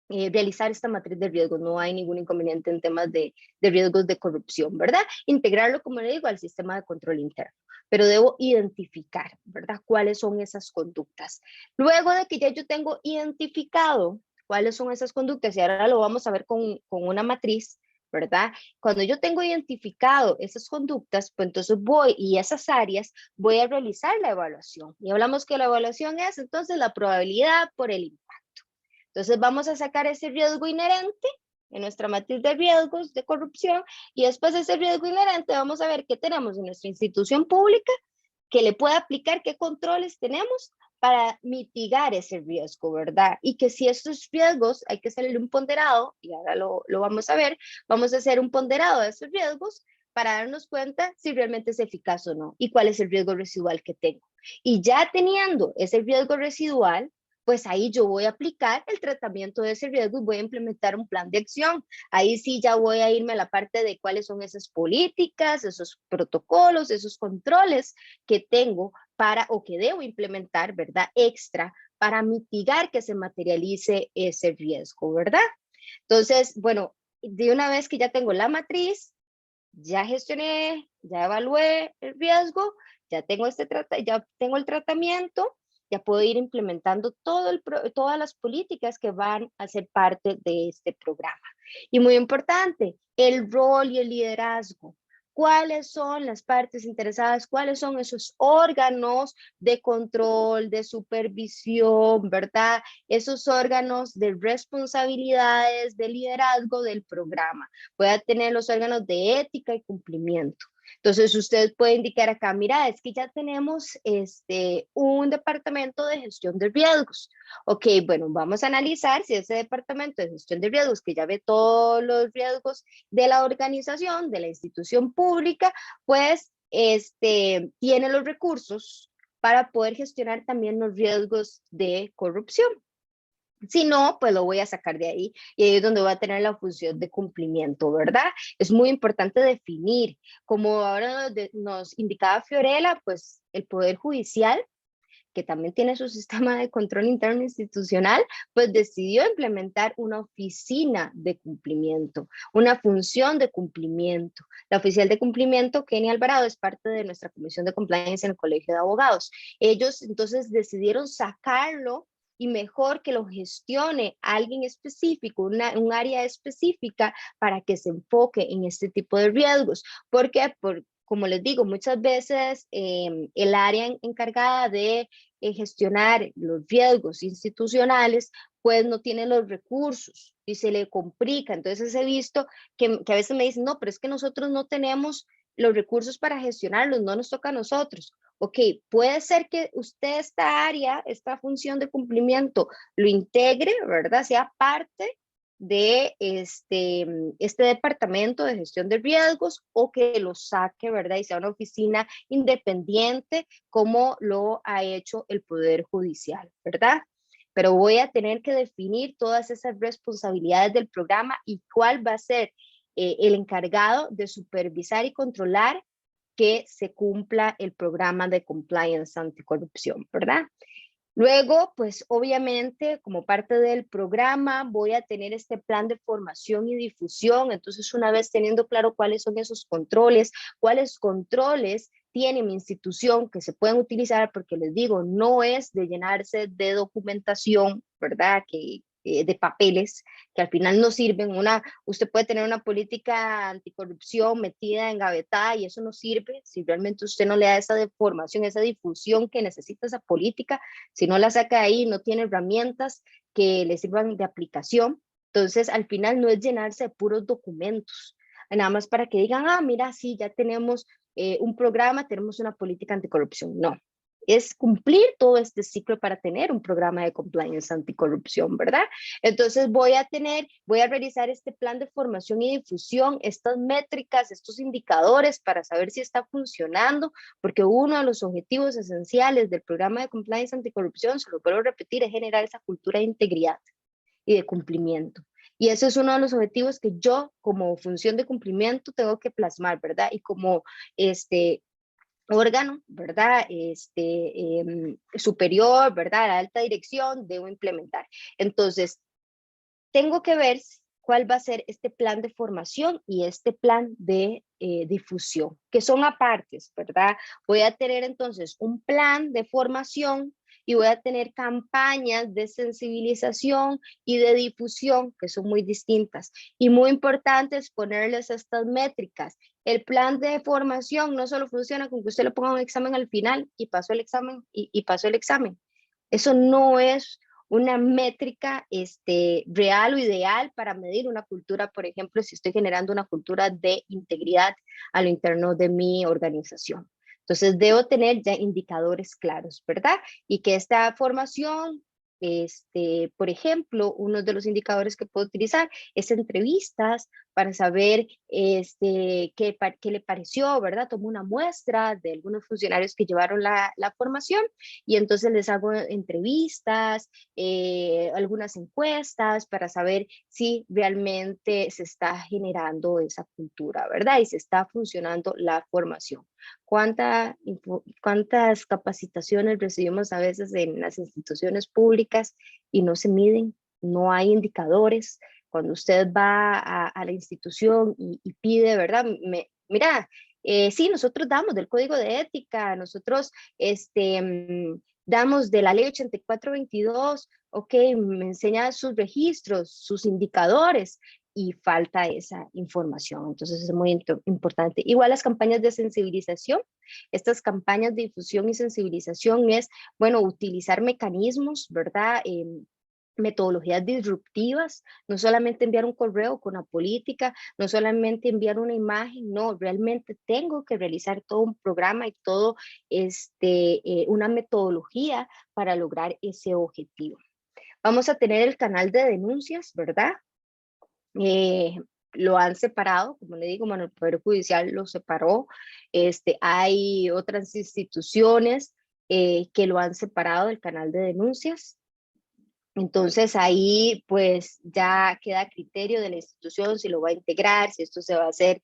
[SPEAKER 2] realizar esta matriz de riesgos. No hay ningún inconveniente en temas de riesgos de corrupción, ¿verdad? Integrarlo, como le digo, al sistema de control interno. Pero debo identificar, ¿verdad? ¿Cuáles son esas conductas? Luego de que ya yo tengo identificado cuáles son esas conductas, y ahora lo vamos a ver con una matriz, ¿verdad? Cuando yo tengo identificado esas conductas, pues entonces y esas áreas, voy a realizar la evaluación. Y hablamos que la evaluación es entonces la probabilidad por el impacto. Entonces vamos a sacar ese riesgo inherente en nuestra matriz de riesgos de corrupción, y después de ese riesgo inherente vamos a ver qué tenemos en nuestra institución pública que le pueda aplicar, qué controles tenemos para mitigar ese riesgo, ¿verdad? Y que si estos riesgos hay que hacerle un ponderado, y ahora lo vamos a ver, vamos a hacer un ponderado de esos riesgos para darnos cuenta si realmente es eficaz o no y cuál es el riesgo residual que tengo. Y ya teniendo ese riesgo residual, pues ahí yo voy a aplicar el tratamiento de ese riesgo y voy a implementar un plan de acción. Ahí sí ya voy a irme a la parte de cuáles son esas políticas, esos protocolos, esos controles que tengo o que debo implementar, ¿verdad? Extra para mitigar que se materialice ese riesgo, ¿verdad? Entonces, bueno, de una vez que ya tengo la matriz, ya gestioné ya evalué el riesgo, ya tengo ya tengo el tratamiento, ya puedo ir implementando todas las políticas que van a ser parte de este programa. Y muy importante, el rol y el liderazgo. ¿Cuáles son las partes interesadas? ¿Cuáles son esos órganos de control, de supervisión, verdad? Esos órganos de responsabilidades, de liderazgo del programa. Voy a tener los órganos de ética y cumplimiento. Entonces usted puede indicar acá, mira, es que ya tenemos un departamento de gestión de riesgos. Ok, bueno, vamos a analizar si ese departamento de gestión de riesgos, que ya ve todos los riesgos de la organización, de la institución pública, pues tiene los recursos para poder gestionar también los riesgos de corrupción. Si no, pues lo voy a sacar de ahí y ahí es donde voy a tener la función de cumplimiento, ¿verdad? Es muy importante definir, como ahora nos indicaba Fiorella, pues el Poder Judicial, que también tiene su sistema de control interno institucional, pues decidió implementar una oficina de cumplimiento, una función de cumplimiento. La oficial de cumplimiento, Kenia Alvarado, es parte de nuestra comisión de compliance en el Colegio de Abogados. Ellos entonces decidieron sacarlo y mejor que lo gestione alguien específico, un área específica para que se enfoque en este tipo de riesgos. ¿Por qué? Como les digo, muchas veces el área encargada de gestionar los riesgos institucionales, pues no tiene los recursos y se le complica. Entonces he visto que a veces me dicen, no, pero es que nosotros no tenemos los recursos para gestionarlos, no nos toca a nosotros. Ok, puede ser que usted esta área, esta función de cumplimiento, lo integre, ¿verdad? Sea parte de este departamento de gestión de riesgos o que lo saque, ¿verdad? Y sea una oficina independiente como lo ha hecho el Poder Judicial, ¿verdad? Pero voy a tener que definir todas esas responsabilidades del programa y cuál va a ser el encargado de supervisar y controlar que se cumpla el programa de compliance anticorrupción, ¿verdad? Luego, pues obviamente, como parte del programa, voy a tener este plan de formación y difusión. Entonces, una vez teniendo claro cuáles son esos controles, cuáles controles tiene mi institución que se pueden utilizar, porque les digo, no es de llenarse de documentación, ¿verdad? De papeles que al final no sirven. Usted puede tener una política anticorrupción metida, engavetada, y eso no sirve si realmente usted no le da esa formación, esa difusión que necesita esa política. Si no la saca ahí, no tiene herramientas que le sirvan de aplicación. Entonces, al final no es llenarse de puros documentos, nada más para que digan, ah, mira, sí, ya tenemos un programa, tenemos una política anticorrupción. No, es cumplir todo este ciclo para tener un programa de compliance anticorrupción, ¿verdad? Entonces voy a realizar este plan de formación y difusión, estas métricas, estos indicadores para saber si está funcionando, porque uno de los objetivos esenciales del programa de compliance anticorrupción, se lo puedo repetir, es generar esa cultura de integridad y de cumplimiento. Y eso es uno de los objetivos que yo, como función de cumplimiento, tengo que plasmar, ¿verdad? Y como órgano, ¿verdad? Superior, ¿verdad? La alta dirección, debo implementar. Entonces, tengo que ver cuál va a ser este plan de formación y este plan de difusión, que son apartes, ¿verdad? Voy a tener entonces un plan de formación y voy a tener campañas de sensibilización y de difusión, que son muy distintas. Y muy importante es ponerles estas métricas. El plan de formación no solo funciona con que usted le ponga un examen al final y pasó el examen y pasó el examen. Eso no es una métrica real o ideal para medir una cultura, por ejemplo, si estoy generando una cultura de integridad a lo interno de mi organización. Entonces, debo tener ya indicadores claros, ¿verdad? Y que esta formación, por ejemplo, uno de los indicadores que puedo utilizar es entrevistas para saber qué le pareció, ¿verdad? Tomo una muestra de algunos funcionarios que llevaron la formación y entonces les hago entrevistas, algunas encuestas para saber si realmente se está generando esa cultura, ¿verdad? Y se está funcionando la formación. ¿Cuántas capacitaciones recibimos a veces en las instituciones públicas y no se miden? No hay indicadores. Cuando usted va a la institución y pide, ¿verdad? Mira, Sí, nosotros damos del código de ética, nosotros damos de la ley 8422, ok, me enseña sus registros, sus indicadores, y falta esa información. Entonces es muy importante. Igual las campañas de sensibilización. Estas campañas de difusión y sensibilización es, bueno, utilizar mecanismos, ¿verdad? Metodologías disruptivas, no solamente enviar un correo con la política, no solamente enviar una imagen, no, realmente tengo que realizar todo un programa y todo una metodología para lograr ese objetivo. Vamos a tener el canal de denuncias, ¿verdad? Lo han separado, como le digo, bueno, el Poder Judicial lo separó, hay otras instituciones que lo han separado del canal de denuncias. Entonces ahí pues ya queda a criterio de la institución si lo va a integrar, si esto se va a hacer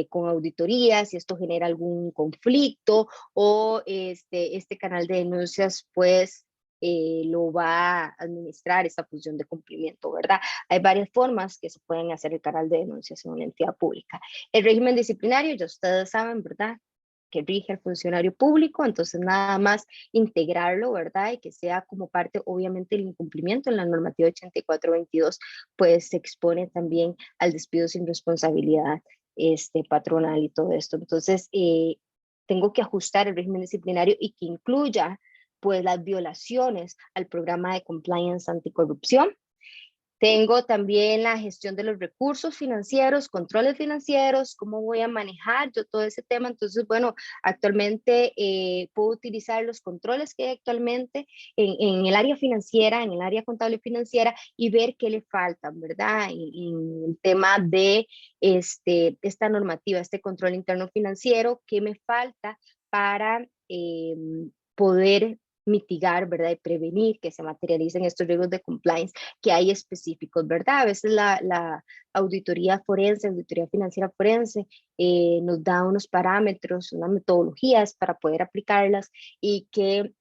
[SPEAKER 2] con auditoría, si esto genera algún conflicto o este canal de denuncias pues lo va a administrar esa función de cumplimiento, ¿verdad? Hay varias formas que se pueden hacer el canal de denuncias en una entidad pública. El régimen disciplinario, ya ustedes saben, ¿verdad?, que rige al funcionario público, entonces nada más integrarlo, ¿verdad? Y que sea como parte, obviamente, el incumplimiento en la normativa 8422, pues se expone también al despido sin responsabilidad patronal y todo esto. Entonces, tengo que ajustar el régimen disciplinario y que incluya, pues, las violaciones al programa de compliance anticorrupción. Tengo también la gestión de los recursos financieros, controles financieros, cómo voy a manejar yo todo ese tema. Entonces, bueno, actualmente puedo utilizar los controles que hay actualmente en el área financiera, en el área contable financiera y ver qué le faltan, ¿verdad? En el tema de esta normativa, este control interno financiero, qué me falta para poder mitigar, ¿verdad? Y prevenir que se materialicen estos riesgos de compliance que hay específicos, ¿verdad? A veces la auditoría forense, auditoría financiera forense, nos da unos parámetros, unas metodologías para poder aplicarlas y que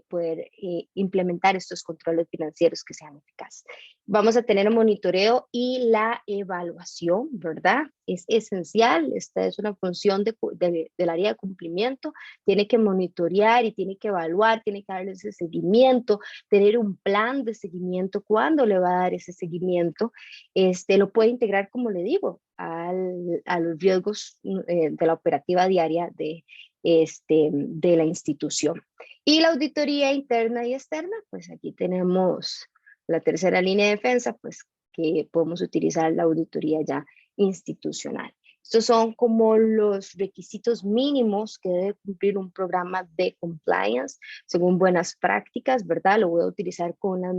[SPEAKER 2] poder implementar estos controles financieros que sean eficaces. Vamos a tener el monitoreo y la evaluación, ¿verdad? Es esencial, esta es una función del área de cumplimiento, tiene que monitorear y tiene que evaluar, tiene que darle ese seguimiento, tener un plan de seguimiento, cuándo le va a dar ese seguimiento, lo puede integrar, como le digo, a los riesgos de la operativa diaria de la institución. Y la auditoría interna y externa, pues aquí tenemos la tercera línea de defensa, pues que podemos utilizar la auditoría ya institucional. Estos son como los requisitos mínimos que debe cumplir un programa de compliance según buenas prácticas, ¿verdad? Lo voy a utilizar con la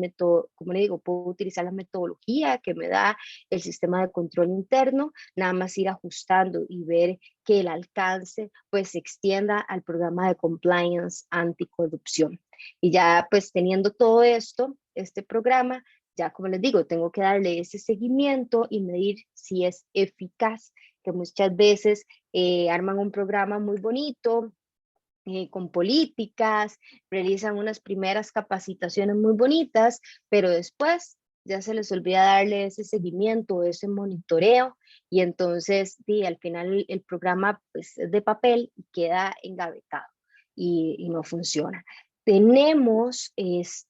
[SPEAKER 2] como le digo, puedo utilizar la metodología que me da el sistema de control interno, nada más ir ajustando y ver que el alcance pues se extienda al programa de compliance anticorrupción. Y ya pues teniendo todo esto, este programa, ya como les digo, tengo que darle ese seguimiento y medir si es eficaz, que muchas veces arman un programa muy bonito, con políticas, realizan unas primeras capacitaciones muy bonitas, pero después ya se les olvida darle ese seguimiento, ese monitoreo, y entonces al final el programa pues, es de papel y queda engavetado y no funciona. Tenemos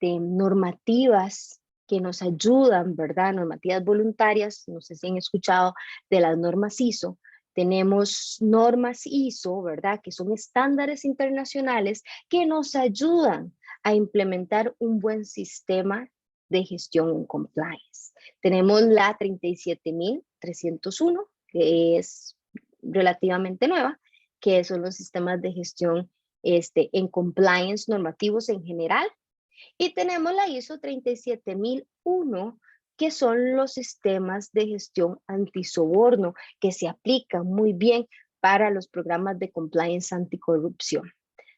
[SPEAKER 2] normativas que nos ayudan, ¿verdad? Normativas voluntarias, no sé si han escuchado de las normas ISO. Tenemos normas ISO, ¿verdad? Que son estándares internacionales que nos ayudan a implementar un buen sistema de gestión en compliance. Tenemos la 37301, que es relativamente nueva, que son los sistemas de gestión en compliance normativos en general. Y tenemos la ISO 37001, que son los sistemas de gestión antisoborno que se aplican muy bien para los programas de compliance anticorrupción.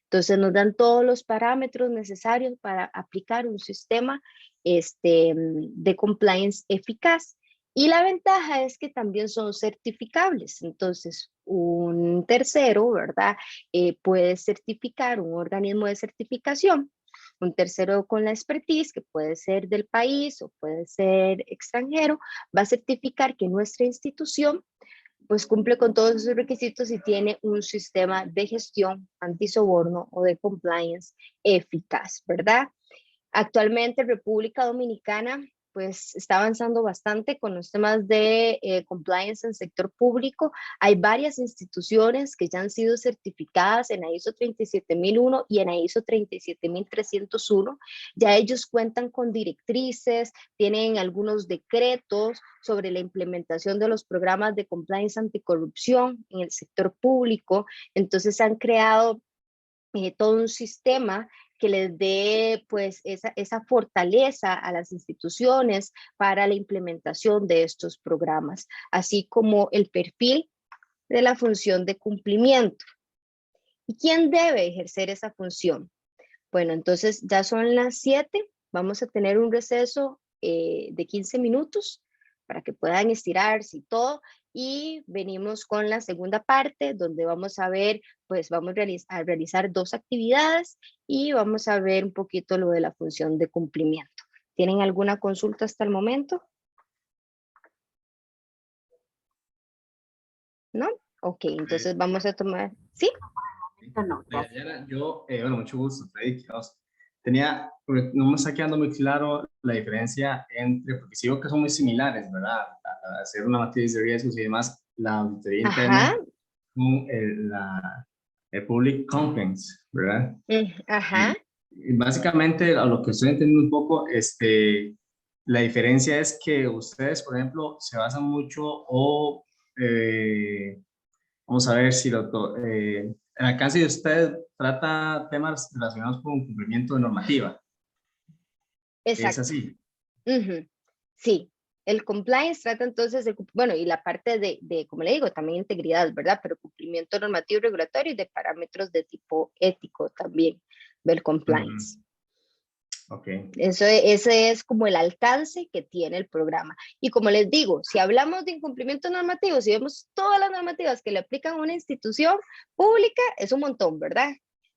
[SPEAKER 2] Entonces nos dan todos los parámetros necesarios para aplicar un sistema de compliance eficaz. Y la ventaja es que también son certificables. Entonces, un tercero, ¿verdad? Puede certificar, un organismo de certificación, un tercero con la expertise, que puede ser del país o puede ser extranjero, va a certificar que nuestra institución pues cumple con todos esos requisitos y tiene un sistema de gestión antisoborno o de compliance eficaz, ¿verdad? Actualmente República Dominicana pues está avanzando bastante con los temas de compliance en sector público. Hay varias instituciones que ya han sido certificadas en la ISO 37001 y en la ISO 37301. Ya ellos cuentan con directrices, tienen algunos decretos sobre la implementación de los programas de compliance anticorrupción en el sector público. Entonces han creado todo un sistema que les dé pues esa fortaleza a las instituciones para la implementación de estos programas, así como el perfil de la función de cumplimiento. ¿Y quién debe ejercer esa función? Bueno, entonces ya son las 7, vamos a tener un receso de 15 minutos para que puedan estirarse y todo, y venimos con la segunda parte donde vamos a ver, pues vamos a realizar 2 actividades y vamos a ver un poquito lo de la función de cumplimiento. ¿Tienen alguna consulta hasta el momento? ¿No? Ok, entonces vamos a tomar, ¿sí?
[SPEAKER 6] No, yo, bueno, mucho gusto, Freddy. No me está quedando muy claro la diferencia entre, porque sigo que son muy similares, ¿verdad? A hacer una matriz de riesgos y demás, la auditoría interna con el public complaints, ¿verdad?
[SPEAKER 2] Ajá.
[SPEAKER 6] Y básicamente, a lo que estoy entendiendo un poco, la diferencia es que ustedes, por ejemplo, se basan mucho o vamos a ver si el alcance de usted trata temas relacionados con cumplimiento de normativa.
[SPEAKER 2] Exacto.
[SPEAKER 6] ¿Es así?
[SPEAKER 2] Sí, el compliance trata entonces de, bueno, y la parte de, como le digo, también integridad, ¿verdad? Pero cumplimiento normativo y regulatorio y de parámetros de tipo ético también del compliance.
[SPEAKER 6] Ok.
[SPEAKER 2] Ese es como el alcance que tiene el programa. Y como les digo, si hablamos de incumplimiento normativo, si vemos todas las normativas que le aplican a una institución pública, es un montón, ¿verdad?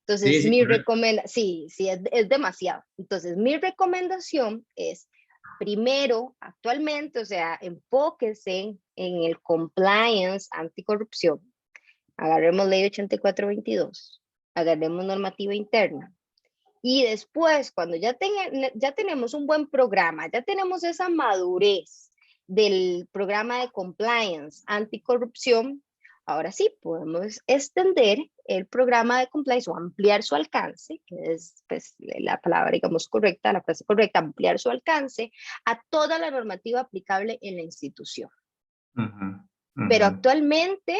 [SPEAKER 2] Entonces,
[SPEAKER 6] sí,
[SPEAKER 2] mi recomendación, sí, es demasiado. Entonces, mi recomendación es, primero, actualmente, o sea, enfóquense en el compliance anticorrupción. Agarremos ley 8422, agarremos normativa interna. Y después, cuando ya tenemos un buen programa, ya tenemos esa madurez del programa de compliance anticorrupción, ahora sí podemos extender el programa de compliance o ampliar su alcance, que es pues, la palabra, digamos, correcta, la frase correcta, ampliar su alcance a toda la normativa aplicable en la institución. Pero actualmente,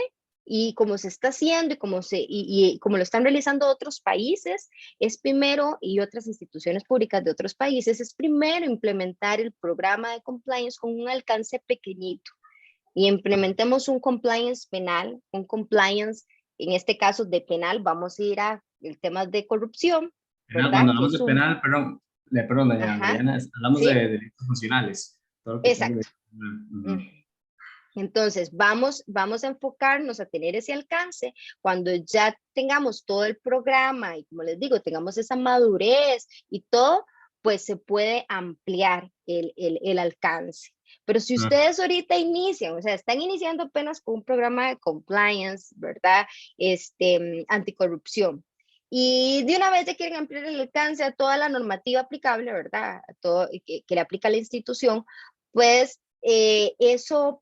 [SPEAKER 2] y como se está haciendo y como lo están realizando otros países, es primero, y otras instituciones públicas de otros países, es primero implementar el programa de compliance con un alcance pequeñito. Y implementemos un compliance penal, un compliance, en este caso de penal, vamos a ir a el tema de corrupción.
[SPEAKER 6] ¿verdad? Cuando hablamos de penal, perdón, doña Mariana, hablamos de delitos funcionales. Todo lo que
[SPEAKER 2] exacto. Entonces, vamos a enfocarnos a tener ese alcance cuando ya tengamos todo el programa y como les digo, tengamos esa madurez y todo, pues se puede ampliar el alcance. Pero si ustedes ahorita inician, o sea, están iniciando apenas con un programa de compliance, ¿verdad? Anticorrupción. Y de una vez ya quieren ampliar el alcance a toda la normativa aplicable, ¿verdad? A todo que le aplica a la institución, pues eso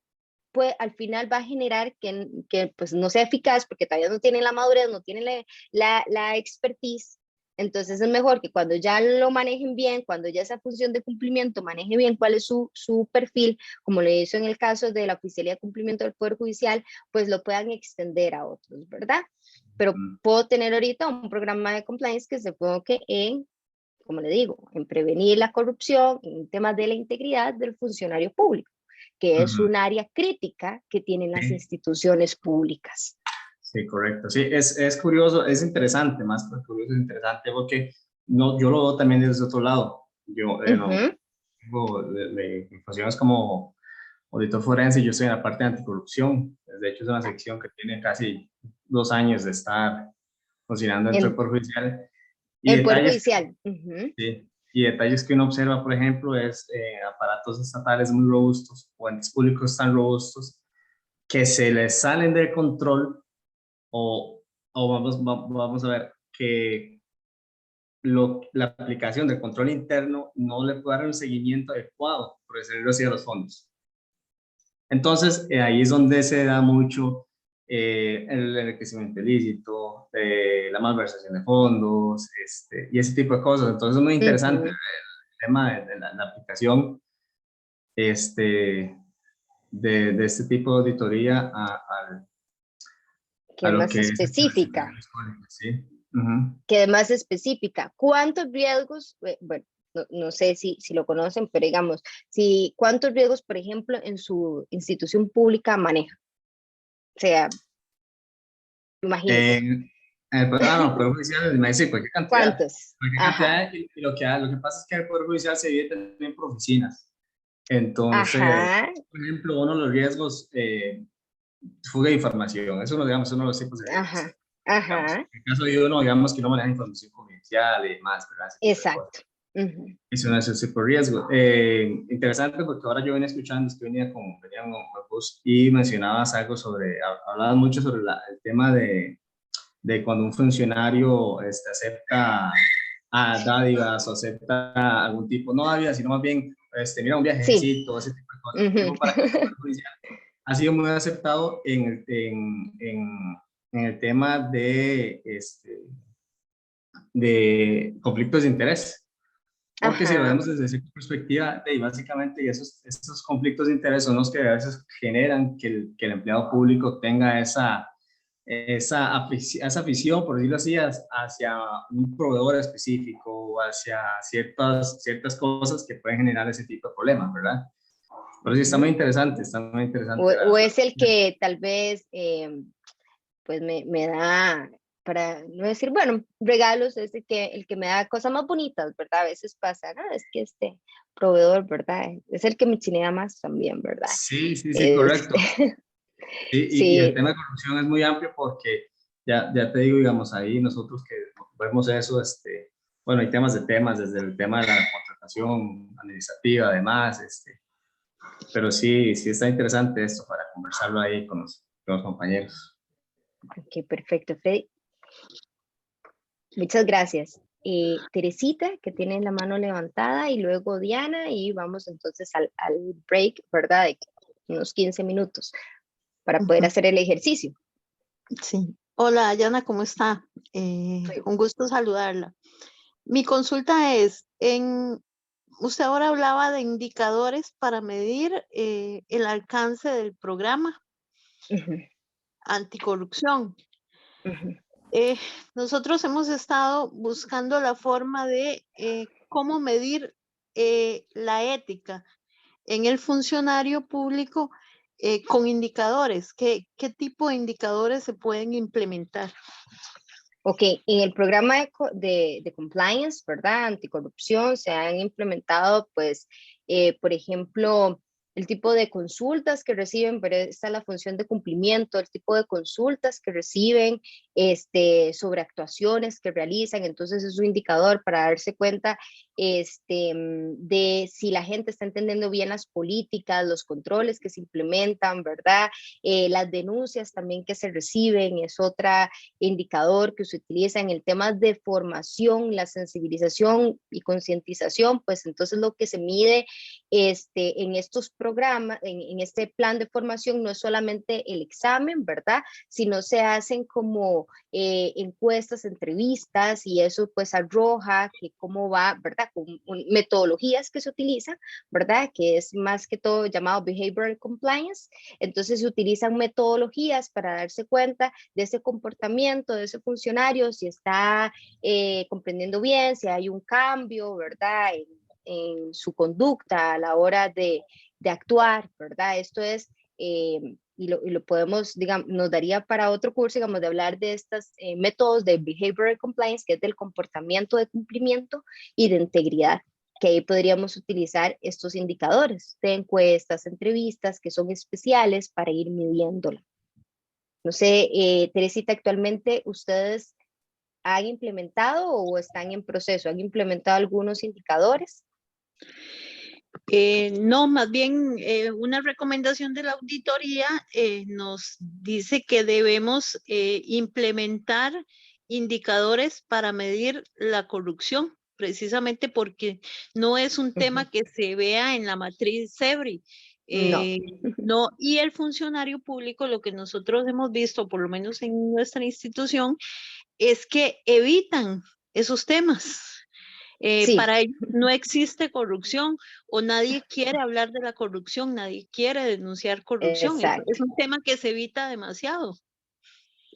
[SPEAKER 2] pues al final va a generar que pues no sea eficaz porque todavía no tienen la madurez, no tienen la expertise. Entonces es mejor que cuando ya lo manejen bien, cuando ya esa función de cumplimiento maneje bien cuál es su perfil, como lo hizo en el caso de la Oficialía de Cumplimiento del Poder Judicial, pues lo puedan extender a otros, ¿verdad? Pero puedo tener ahorita un programa de compliance que se enfoque en, como le digo, en prevenir la corrupción, en temas de la integridad del funcionario público, que es un área crítica que tienen las instituciones públicas.
[SPEAKER 6] Sí, correcto. Sí, es curioso, es interesante, más que curioso, es interesante porque no, yo lo veo también desde otro lado. Yo tengo funciones como auditor forense, yo estoy en la parte de anticorrupción. De hecho, es una sección que tiene casi 2 años de estar funcionando dentro del Poder Judicial. Y
[SPEAKER 2] el Poder
[SPEAKER 6] detalles,
[SPEAKER 2] Judicial.
[SPEAKER 6] Sí, y detalles que uno observa, por ejemplo, es aparatos estatales muy robustos o entes públicos tan robustos que se les salen del control o vamos a ver que la aplicación del control interno no le puede dar un seguimiento adecuado, por decirlo así, a los fondos. Entonces, ahí es donde se da mucho el enriquecimiento ilícito, la malversación de fondos, y ese tipo de cosas. Entonces, es muy interesante el tema de la aplicación de este tipo de auditoría
[SPEAKER 2] Que
[SPEAKER 6] a
[SPEAKER 2] es
[SPEAKER 6] lo
[SPEAKER 2] más
[SPEAKER 6] que
[SPEAKER 2] específica.
[SPEAKER 6] ¿sí? Uh-huh.
[SPEAKER 2] Que es más específica. ¿Cuántos riesgos, bueno, no sé si lo conocen, pero digamos, cuántos riesgos, por ejemplo, en su institución pública maneja? O sea, imagínense.
[SPEAKER 6] No, Poder Judicial me dice cualquier cantidad.
[SPEAKER 2] ¿Cuántos?
[SPEAKER 6] Cualquier
[SPEAKER 2] Ajá.
[SPEAKER 6] cantidad, y lo que pasa es que el Poder Judicial se divide también por oficinas. Entonces,
[SPEAKER 2] Ajá.
[SPEAKER 6] por ejemplo, uno de los riesgos, fuga de información, eso no, digamos, uno de los tipos de riesgos.
[SPEAKER 2] Ajá.
[SPEAKER 6] Digamos,
[SPEAKER 2] Ajá.
[SPEAKER 6] en el caso de uno, digamos que no maneja información confidencial y demás, ¿verdad? Ese tipo de cosas.
[SPEAKER 2] Exacto. Uh-huh.
[SPEAKER 6] Es un tipo de riesgo. Interesante porque ahora yo venía escuchando, venía con vos y mencionabas algo sobre, hablabas mucho sobre el tema de cuando un funcionario acepta dádivas o acepta algún tipo, no dádivas, sino más bien mira, un
[SPEAKER 2] Sí.
[SPEAKER 6] viajecito, ese tipo de cosas.
[SPEAKER 2] Uh-huh.
[SPEAKER 6] Digo, para que el Poder Judicial ha sido muy aceptado en el tema de conflictos de interés. Porque si lo
[SPEAKER 2] Ajá.
[SPEAKER 6] vemos desde esa perspectiva, básicamente esos conflictos de interés son los que a veces generan que el empleado público tenga esa afición, por decirlo así, hacia un proveedor específico o hacia ciertas cosas que pueden generar ese tipo de problemas, ¿verdad? Pero sí, está muy interesante,
[SPEAKER 2] O es el que tal vez pues me da, para no decir, bueno, regalos, es el que me da cosas más bonitas, ¿verdad? A veces pasa, ¿no? Es que este proveedor, ¿verdad? Es el que me chinea más también, ¿verdad?
[SPEAKER 6] Sí, correcto. Sí, y el
[SPEAKER 2] Sí.
[SPEAKER 6] tema de corrupción es muy amplio porque ya te digo, digamos, ahí nosotros que vemos eso, bueno, hay temas desde el tema de la contratación administrativa, además, pero sí está interesante esto para conversarlo ahí con los compañeros.
[SPEAKER 2] Ok, perfecto, Freddy. Muchas gracias. Teresita, que tiene la mano levantada, y luego Diana, y vamos entonces al break, ¿verdad? De unos 15 minutos para poder hacer el ejercicio.
[SPEAKER 7] Sí. Hola, Diana, ¿cómo está? Un gusto saludarla. Mi consulta es, usted ahora hablaba de indicadores para medir el alcance del programa anticorrupción. Nosotros hemos estado buscando la forma de cómo medir la ética en el funcionario público con indicadores. ¿Qué tipo de indicadores se pueden implementar?
[SPEAKER 2] Ok, en el programa de compliance, ¿verdad? Anticorrupción, se han implementado, pues, por ejemplo, el tipo de consultas que reciben, pero esta es la función de cumplimiento, el tipo de consultas que reciben sobre actuaciones que realizan. Entonces es un indicador para darse cuenta de si la gente está entendiendo bien las políticas, los controles que se implementan, ¿verdad? Las denuncias también que se reciben es otra indicador que se utiliza en el tema de formación, la sensibilización y concientización. Pues entonces lo que se mide en estos programas, en este plan de formación, no es solamente el examen, ¿verdad? Sino se hacen como encuestas, entrevistas, y eso pues arroja que cómo va, ¿verdad? Con metodologías que se utilizan, ¿verdad? Que es más que todo llamado behavioral compliance. Entonces se utilizan metodologías para darse cuenta de ese comportamiento de ese funcionario, si está comprendiendo bien, si hay un cambio, ¿verdad? En su conducta a la hora de actuar, ¿verdad? Esto es, y lo podemos, digamos, nos daría para otro curso, digamos, de hablar de estos métodos de behavioral compliance, que es del comportamiento de cumplimiento y de integridad, que ahí podríamos utilizar estos indicadores de encuestas, entrevistas, que son especiales para ir midiéndolo. No sé, Teresita, actualmente ustedes han implementado o están en proceso, han implementado algunos indicadores.
[SPEAKER 7] No, más bien una recomendación de la auditoría nos dice que debemos implementar indicadores para medir la corrupción, precisamente porque no es un tema que se vea en la matriz CEBRI.
[SPEAKER 2] No.
[SPEAKER 7] No, y el funcionario público, lo que nosotros hemos visto, por lo menos en nuestra institución, es que evitan esos temas.
[SPEAKER 2] Sí.
[SPEAKER 7] Para ellos no existe corrupción o nadie quiere hablar de la corrupción, nadie quiere denunciar corrupción.
[SPEAKER 2] Exacto.
[SPEAKER 7] Es un tema que se evita demasiado.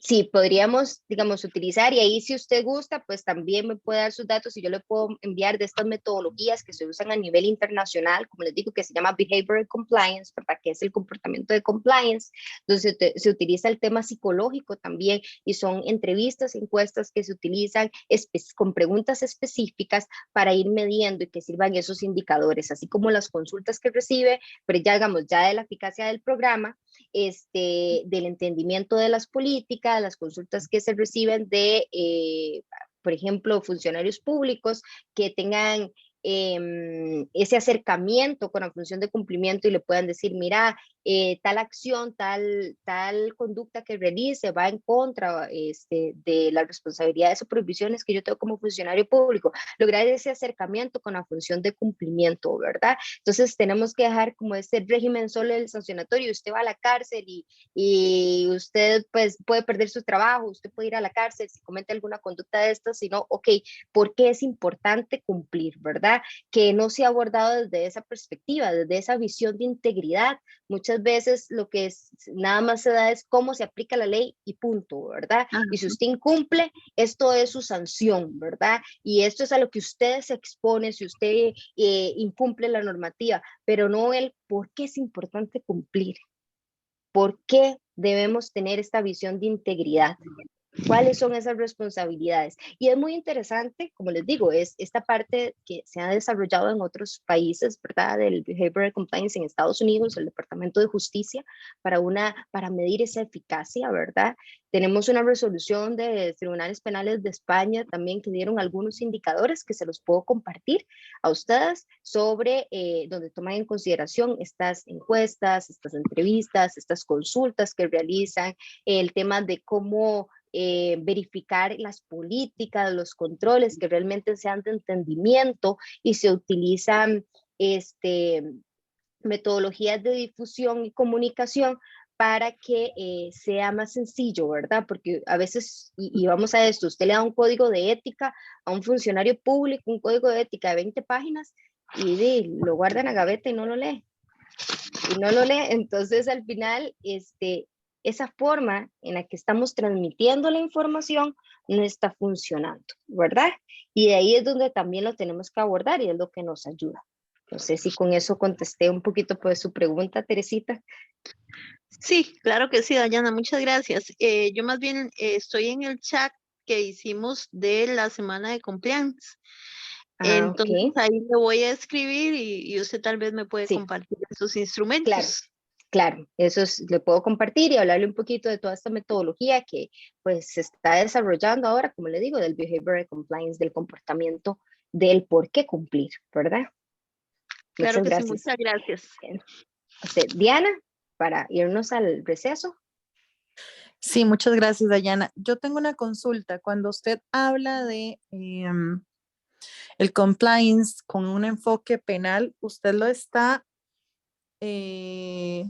[SPEAKER 2] Sí, podríamos, digamos, utilizar, y ahí si usted gusta, pues también me puede dar sus datos y yo le puedo enviar de estas metodologías que se usan a nivel internacional, como les digo, que se llama Behavioral Compliance, ¿verdad? Que es el comportamiento de compliance, donde se utiliza el tema psicológico también, y son entrevistas, encuestas que se utilizan con preguntas específicas para ir midiendo y que sirvan esos indicadores, así como las consultas que recibe, pero ya digamos, ya de la eficacia del programa, del entendimiento de las políticas, las consultas que se reciben de, por ejemplo, funcionarios públicos que tengan ese acercamiento con la función de cumplimiento y le puedan decir, mira, tal acción, tal conducta que realice va en contra de las responsabilidades o prohibiciones que yo tengo como funcionario público. Lograr ese acercamiento con la función de cumplimiento, ¿verdad? Entonces tenemos que dejar como este régimen solo del sancionatorio. Usted va a la cárcel y usted pues puede perder su trabajo, usted puede ir a la cárcel si comete alguna conducta de estas, sino, ok, ¿por qué es importante cumplir, verdad? Que no se ha abordado desde esa perspectiva, desde esa visión de integridad. Muchas veces lo que nada más se da es cómo se aplica la ley y punto, ¿verdad? Y si usted incumple, esto es su sanción, ¿verdad? Y esto es a lo que usted se expone si usted incumple la normativa, pero no el por qué es importante cumplir, por qué debemos tener esta visión de integridad. ¿Cuáles son esas responsabilidades? Y es muy interesante, como les digo, es esta parte que se ha desarrollado en otros países, ¿verdad? Del Behavioral Compliance en Estados Unidos, el Departamento de Justicia, para medir esa eficacia, ¿verdad? Tenemos una resolución de tribunales penales de España también que dieron algunos indicadores que se los puedo compartir a ustedes sobre donde toman en consideración estas encuestas, estas entrevistas, estas consultas que realizan, el tema de cómo verificar las políticas, los controles que realmente sean de entendimiento y se utilizan metodologías de difusión y comunicación para que sea más sencillo, ¿verdad? Porque a veces, y vamos a esto, usted le da un código de ética a un funcionario público, un código de ética de 20 páginas, y lo guarda en la gaveta y no lo lee. Entonces al final, esa forma en la que estamos transmitiendo la información no está funcionando, ¿verdad? Y de ahí es donde también lo tenemos que abordar y es lo que nos ayuda. No sé si con eso contesté un poquito pues su pregunta, Teresita.
[SPEAKER 7] Sí, claro que sí, Dayana, muchas gracias. Yo más bien estoy en el chat que hicimos de la semana de compliance. Entonces ahí le voy a escribir y usted tal vez me puede compartir esos instrumentos.
[SPEAKER 2] Claro, eso le puedo compartir y hablarle un poquito de toda esta metodología que pues se está desarrollando ahora, como le digo, del Behavioral Compliance, del comportamiento, del por qué cumplir, ¿verdad?
[SPEAKER 7] Claro
[SPEAKER 2] Muchas
[SPEAKER 7] que
[SPEAKER 2] gracias.
[SPEAKER 7] sí, muchas gracias.
[SPEAKER 2] Diana, para irnos al receso.
[SPEAKER 4] Sí, muchas gracias, Dayana. Yo tengo una consulta. Cuando usted habla de el compliance con un enfoque penal, usted lo está, le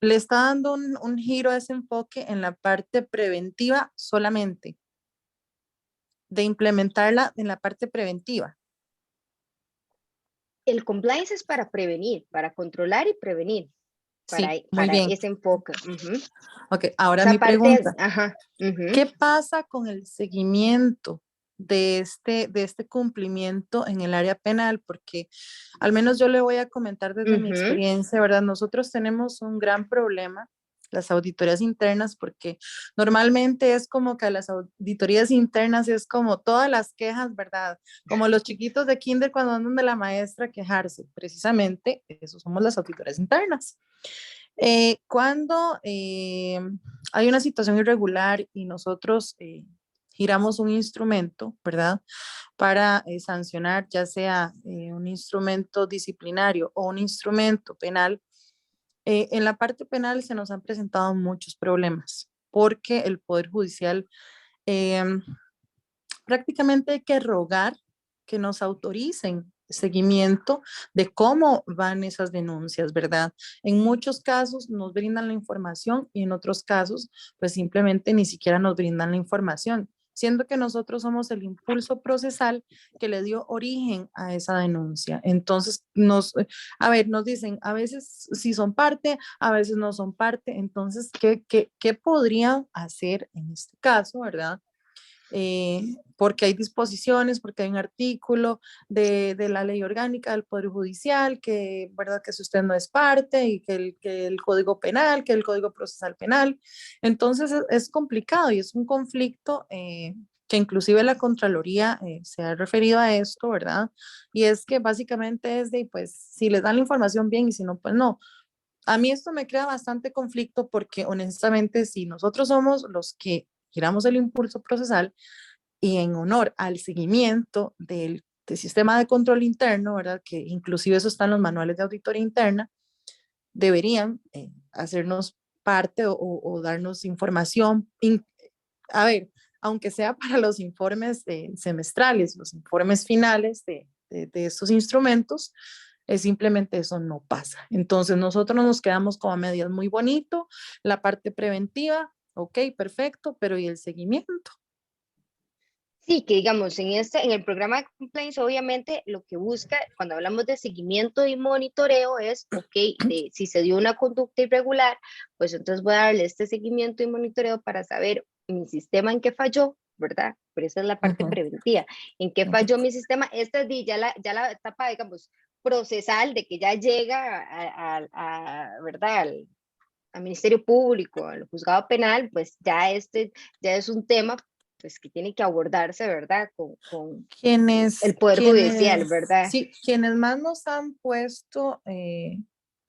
[SPEAKER 4] está dando un giro a ese enfoque en la parte preventiva solamente, de implementarla en la parte preventiva.
[SPEAKER 2] El compliance es para prevenir, para controlar y prevenir.
[SPEAKER 4] Sí, muy
[SPEAKER 2] para
[SPEAKER 4] bien.
[SPEAKER 2] ese enfoque.
[SPEAKER 4] Ok, ahora mi pregunta.
[SPEAKER 2] Es,
[SPEAKER 4] ¿Qué pasa con el seguimiento de este cumplimiento en el área penal? Porque al menos yo le voy a comentar desde mi experiencia, ¿verdad? Nosotros tenemos un gran problema, las auditorías internas, porque normalmente es como que a las auditorías internas es como todas las quejas, ¿verdad? Como los chiquitos de kinder cuando andan de la maestra a quejarse. Precisamente, eso somos las auditorías internas. Cuando hay una situación irregular y nosotros giramos un instrumento, ¿verdad? Para sancionar, ya sea un instrumento disciplinario o un instrumento penal, en la parte penal se nos han presentado muchos problemas porque el Poder Judicial prácticamente hay que rogar que nos autoricen seguimiento de cómo van esas denuncias, ¿verdad? En muchos casos nos brindan la información y en otros casos pues simplemente ni siquiera nos brindan la información, siendo que nosotros somos el impulso procesal que le dio origen a esa denuncia. Entonces, nos dicen, a veces sí son parte, a veces no son parte. Entonces, ¿qué podrían hacer en este caso, verdad? Porque hay disposiciones, porque hay un artículo de la ley orgánica del Poder Judicial, que, ¿verdad? Que si usted no es parte, y que el Código Penal, que el Código Procesal Penal. Entonces es complicado y es un conflicto que inclusive la Contraloría se ha referido a esto, ¿verdad? Y es que básicamente es de, pues, si les dan la información bien y si no, pues no. A mí esto me crea bastante conflicto porque honestamente si nosotros somos los que giramos el impulso procesal y en honor al seguimiento del sistema de control interno, ¿verdad? Que inclusive eso está en los manuales de auditoría interna, deberían hacernos parte o darnos información. A ver, aunque sea para los informes semestrales, los informes finales de estos instrumentos, simplemente eso no pasa. Entonces nosotros nos quedamos como a medias, muy bonito, la parte preventiva, ok, perfecto, pero ¿y el seguimiento?
[SPEAKER 2] Sí, que digamos, en el programa de compliance, obviamente lo que busca cuando hablamos de seguimiento y monitoreo es, ok, si se dio una conducta irregular, pues entonces voy a darle este seguimiento y monitoreo para saber mi sistema en qué falló, ¿verdad? Pero esa es la parte preventiva. ¿En qué falló mi sistema? Esta es ya la etapa, digamos, procesal de que ya llega ¿verdad? Al Ministerio Público, al juzgado penal, pues ya es un tema pues que tiene que abordarse, ¿verdad? Con el Poder Judicial, ¿verdad?
[SPEAKER 4] Sí, quienes más nos han puesto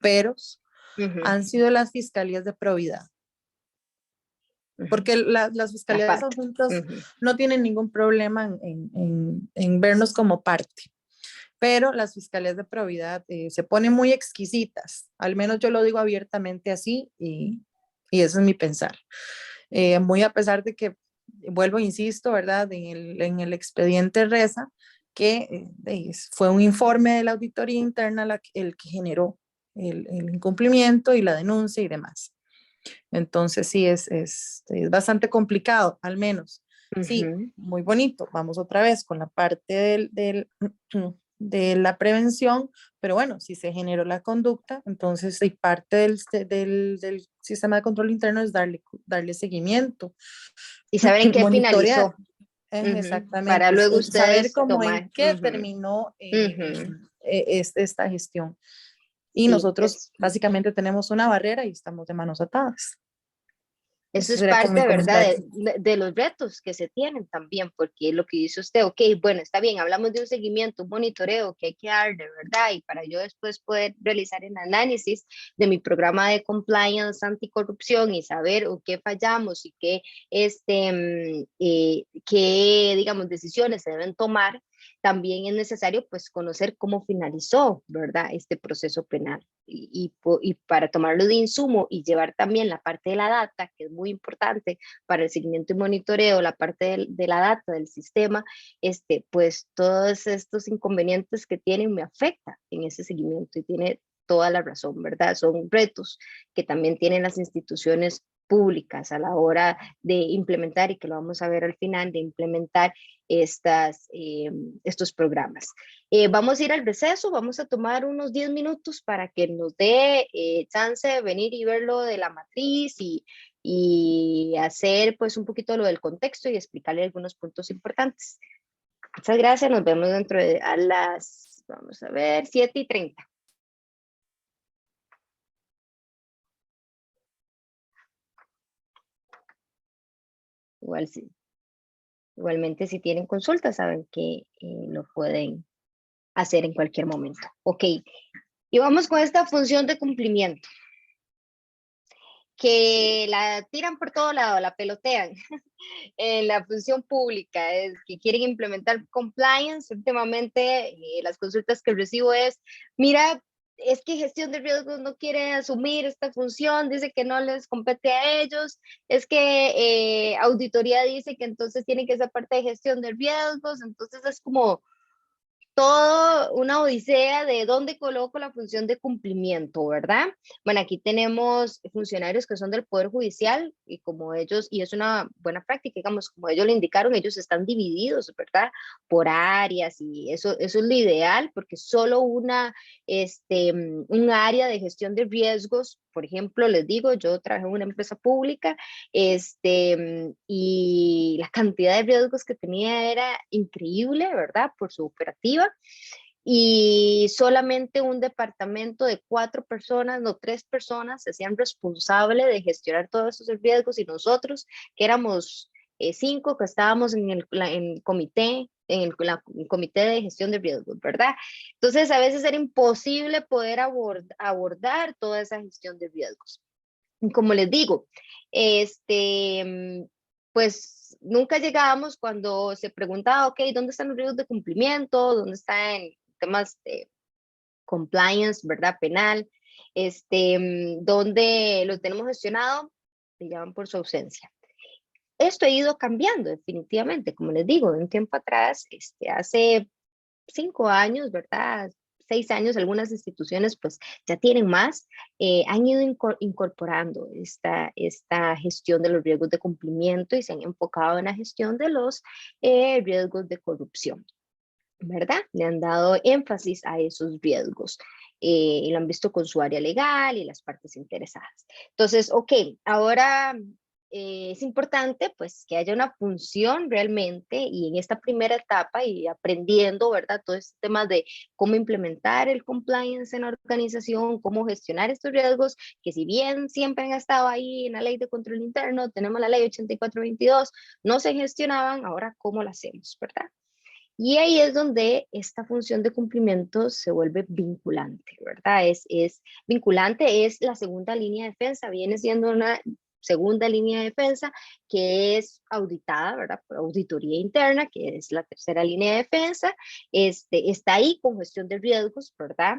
[SPEAKER 4] peros han sido las fiscalías de probidad. Porque las fiscalías adjuntas no tienen ningún problema en vernos como parte, pero las fiscalías de probidad se ponen muy exquisitas, al menos yo lo digo abiertamente así y eso es mi pensar. Muy a pesar de que, vuelvo, insisto, ¿verdad? En el expediente Reza, que fue un informe de la auditoría interna el que generó el incumplimiento y la denuncia y demás. Entonces sí, es bastante complicado, al menos. Sí, muy bonito. Vamos otra vez con la parte de la prevención, pero bueno, si se generó la conducta, entonces parte del sistema de control interno es darle seguimiento.
[SPEAKER 2] Y saber en qué finalizó.
[SPEAKER 4] Exactamente.
[SPEAKER 2] Para luego ustedes
[SPEAKER 4] saber cómo
[SPEAKER 2] tomar.
[SPEAKER 4] en qué terminó esta gestión. Y nosotros básicamente tenemos una barrera y estamos de manos atadas.
[SPEAKER 2] Eso es parte, ¿verdad? De los retos que se tienen también, porque lo que dice usted, ok, bueno, está bien, hablamos de un seguimiento, un monitoreo que hay que darle, ¿verdad? Y para yo después poder realizar el análisis de mi programa de compliance anticorrupción y saber qué fallamos y qué, digamos, decisiones se deben tomar, también es necesario pues conocer cómo finalizó, ¿verdad? Este proceso penal y para tomarlo de insumo y llevar también la parte de la data, que es muy importante para el seguimiento y monitoreo, la parte de la data del sistema, pues todos estos inconvenientes que tienen me afectan en ese seguimiento y tiene toda la razón, ¿verdad? Son retos que también tienen las instituciones públicas a la hora de implementar, y que lo vamos a ver al final, de implementar estos programas. Vamos a ir al receso, vamos a tomar unos 10 minutos para que nos dé chance de venir y ver lo de la matriz y hacer pues un poquito lo del contexto y explicarle algunos puntos importantes. Muchas gracias, nos vemos dentro de a las, vamos a ver, 7:30. Igual sí. Igualmente, si tienen consultas, saben que lo pueden hacer en cualquier momento. Ok, y vamos con esta función de cumplimiento. que la tiran por todo lado, la pelotean en la función pública, es que quieren implementar compliance. Últimamente las consultas que recibo es, mira, es que gestión de riesgos no quiere asumir esta función, dice que no les compete a ellos, es que auditoría dice que entonces tiene que ser parte de gestión de riesgos, entonces es como todo una odisea de dónde coloco la función de cumplimiento, ¿verdad? Bueno, aquí tenemos funcionarios que son del Poder Judicial y como ellos, y es una buena práctica, digamos, como ellos le indicaron, ellos están divididos, ¿verdad? Por áreas y eso es lo ideal porque solo un área de gestión de riesgos, por ejemplo, les digo, yo trabajé en una empresa pública y la cantidad de riesgos que tenía era increíble, ¿verdad? Por su operativa. Y solamente un departamento de 4 personas, no 3 personas, se hacían responsable de gestionar todos esos riesgos y nosotros, que éramos 5 que estábamos en el comité, en el comité de gestión de riesgos, ¿verdad? Entonces a veces era imposible poder abordar toda esa gestión de riesgos. Como les digo, pues nunca llegábamos cuando se preguntaba, ok, ¿dónde están los riesgos de cumplimiento? ¿Dónde están temas de compliance, verdad, penal? ¿Dónde lo tenemos gestionado? Se llaman por su ausencia. Esto ha ido cambiando definitivamente, como les digo, de un tiempo atrás, hace 5 años, ¿verdad? 6 años, algunas instituciones pues ya tienen más, han ido incorporando esta gestión de los riesgos de cumplimiento y se han enfocado en la gestión de los riesgos de corrupción, ¿verdad? Le han dado énfasis a esos riesgos y lo han visto con su área legal y las partes interesadas. Entonces, ok, ahora es importante pues que haya una función realmente y en esta primera etapa y aprendiendo, ¿verdad? Todo este tema de cómo implementar el compliance en la organización, cómo gestionar estos riesgos, que si bien siempre han estado ahí en la ley de control interno, tenemos la ley 8422, no se gestionaban, ahora cómo lo hacemos, ¿verdad? Y ahí es donde esta función de cumplimiento se vuelve vinculante, ¿verdad? Es vinculante, es la segunda línea de defensa, viene siendo una segunda línea de defensa que es auditada, ¿verdad? Por auditoría interna, que es la tercera línea de defensa, está ahí con gestión de riesgos, ¿verdad?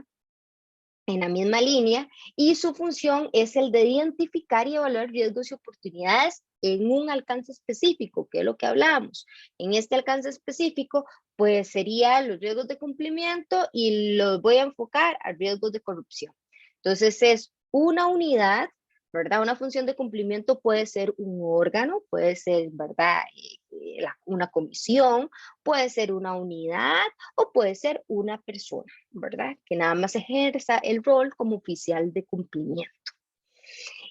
[SPEAKER 2] En la misma línea, y su función es el de identificar y evaluar riesgos y oportunidades en un alcance específico, que es lo que hablamos. En este alcance específico, pues serían los riesgos de cumplimiento y los voy a enfocar a riesgos de corrupción. Entonces es una unidad, ¿verdad? Una función de cumplimiento puede ser un órgano, puede ser, ¿verdad? Una comisión, puede ser una unidad o puede ser una persona, ¿verdad? Que nada más ejerza el rol como oficial de cumplimiento.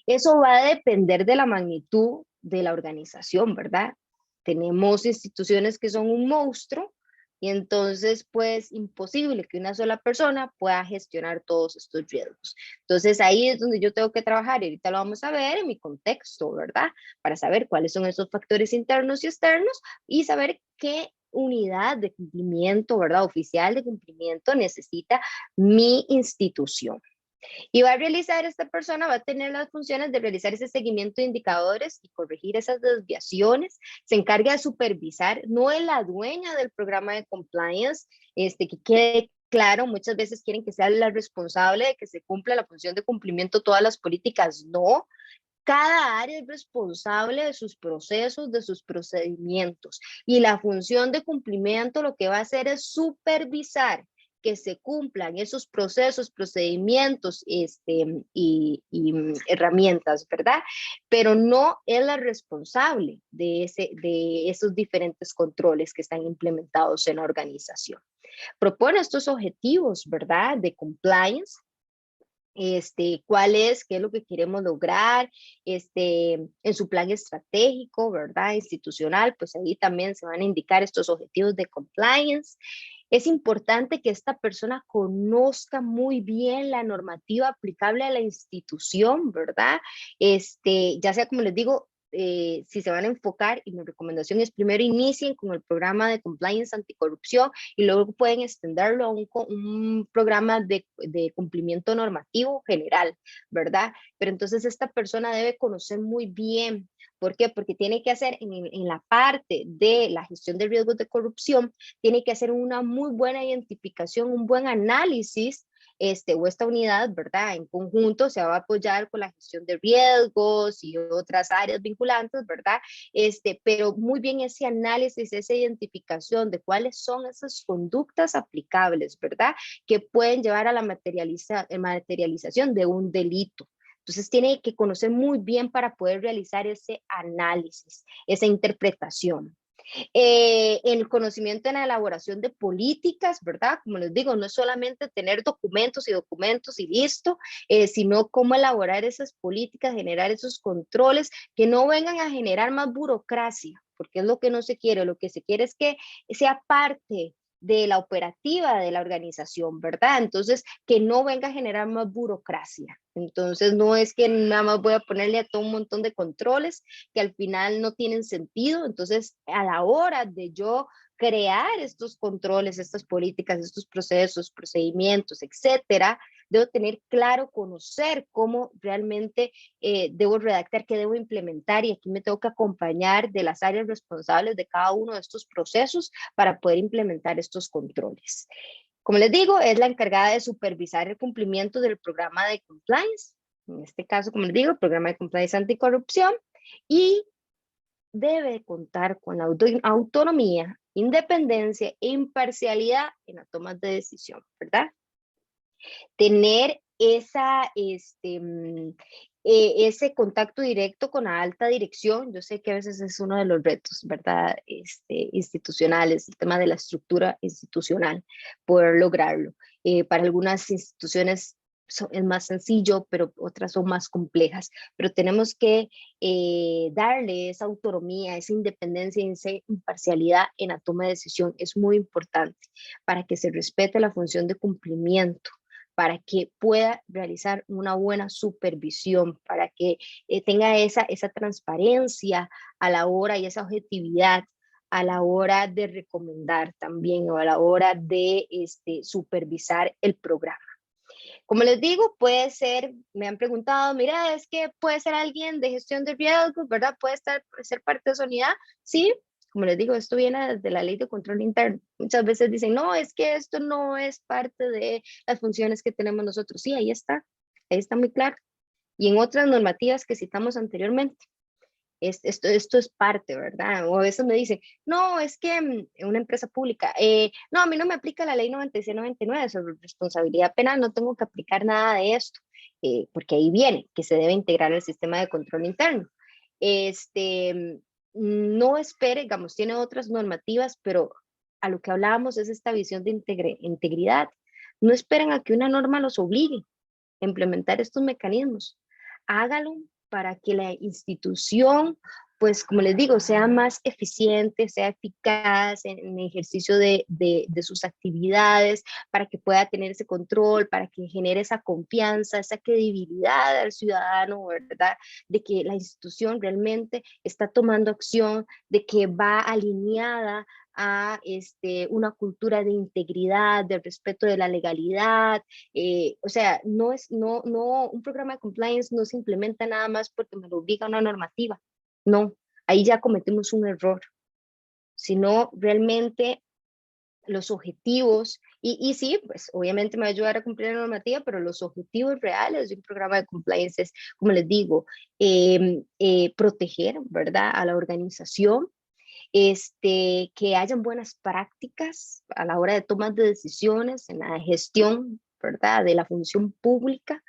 [SPEAKER 2] Eso va a depender de la magnitud de la organización, ¿verdad? Tenemos instituciones que son un monstruo y entonces pues imposible que una sola persona pueda gestionar todos estos riesgos. Entonces ahí es donde yo tengo que trabajar y ahorita lo vamos a ver en mi contexto, ¿verdad? Para saber cuáles son esos factores internos y externos y saber qué unidad de cumplimiento, ¿verdad? Oficial de cumplimiento necesita mi institución. Y va a realizar, esta persona va a tener las funciones de realizar ese seguimiento de indicadores y corregir esas desviaciones. Se encarga de supervisar, no es la dueña del programa de compliance, que quede claro, muchas veces quieren que sea la responsable de que se cumpla la función de cumplimiento todas las políticas, no. Cada área es responsable de sus procesos, de sus procedimientos y la función de cumplimiento lo que va a hacer es supervisar que se cumplan esos procesos, procedimientos y herramientas, ¿verdad? Pero no es la responsable de esos diferentes controles que están implementados en la organización. Propone estos objetivos, ¿verdad? De compliance. Qué es lo que queremos lograr, en su plan estratégico, ¿verdad? Institucional, pues ahí también se van a indicar estos objetivos de compliance. Es importante que esta persona conozca muy bien la normativa aplicable a la institución, ¿verdad? Ya sea, como les digo, si se van a enfocar, y mi recomendación es primero inicien con el programa de compliance anticorrupción y luego pueden extenderlo a un programa de cumplimiento normativo general, ¿verdad? Pero entonces esta persona debe conocer muy bien. ¿Por qué? Porque tiene que hacer en la parte de la gestión de riesgos de corrupción, tiene que hacer una muy buena identificación, un buen análisis, o esta unidad, ¿verdad? En conjunto se va a apoyar con la gestión de riesgos y otras áreas vinculantes, ¿verdad? Pero muy bien ese análisis, esa identificación de cuáles son esas conductas aplicables, ¿verdad? Que pueden llevar a la materialización de un delito. Entonces tiene que conocer muy bien para poder realizar ese análisis, esa interpretación. El conocimiento en la elaboración de políticas, ¿verdad? Como les digo, no es solamente tener documentos y listo, sino cómo elaborar esas políticas, generar esos controles que no vengan a generar más burocracia, porque es lo que no se quiere. Lo que se quiere es que sea parte de la operativa de la organización, ¿verdad? Entonces, que no venga a generar más burocracia. Entonces, no es que nada más voy a ponerle a todo un montón de controles que al final no tienen sentido. Entonces, a la hora de yo crear estos controles, estas políticas, estos procesos, procedimientos, etcétera, debo tener claro, conocer cómo realmente debo redactar, qué debo implementar, y aquí me tengo que acompañar de las áreas responsables de cada uno de estos procesos para poder implementar estos controles. Como les digo, es la encargada de supervisar el cumplimiento del programa de compliance, en este caso, como les digo, el programa de compliance anticorrupción, y debe contar con la autonomía, independencia e imparcialidad en la toma de decisión, ¿verdad? Tener ese contacto directo con la alta dirección. Yo sé que a veces es uno de los retos, ¿verdad? Institucionales, el tema de la estructura institucional, poder lograrlo. Para algunas instituciones es más sencillo, pero otras son más complejas. Pero tenemos que darle esa autonomía, esa independencia y esa imparcialidad en la toma de decisión. Es muy importante para que se respete la función de cumplimiento, para que pueda realizar una buena supervisión, para que tenga esa transparencia a la hora y esa objetividad a la hora de recomendar también, o a la hora de supervisar el programa. Como les digo, puede ser, me han preguntado, mira, es que puede ser alguien de gestión de riesgos, ¿verdad? Puede ser parte de esa unidad. Sí, como les digo, esto viene desde la ley de control interno. Muchas veces dicen, no, es que esto no es parte de las funciones que tenemos nosotros. Sí, ahí está muy claro. Y en otras normativas que citamos anteriormente. Esto es parte, ¿verdad? O a veces me dicen, no, es que en una empresa pública, no, a mí no me aplica la ley 96-99 sobre responsabilidad penal, no tengo que aplicar nada de esto, porque ahí viene que se debe integrar el sistema de control interno. No espere, digamos, tiene otras normativas, pero a lo que hablábamos es esta visión de integridad. No esperen a que una norma los obligue a implementar estos mecanismos. Hágalo para que la institución, pues como les digo, sea más eficiente, sea eficaz en el ejercicio de sus actividades, para que pueda tener ese control, para que genere esa confianza, esa credibilidad al ciudadano, ¿verdad? De que la institución realmente está tomando acción, de que va alineada a una cultura de integridad, de respeto de la legalidad. O sea, un programa de compliance no se implementa nada más porque me lo obliga una normativa. No, ahí ya cometemos un error. Sino realmente los objetivos, y sí, pues obviamente me va a ayudar a cumplir la normativa, pero los objetivos reales de un programa de compliance es, como les digo, proteger, ¿verdad?, a la organización, que hayan buenas prácticas a la hora de tomar de decisiones en la gestión, ¿verdad?, de la función pública,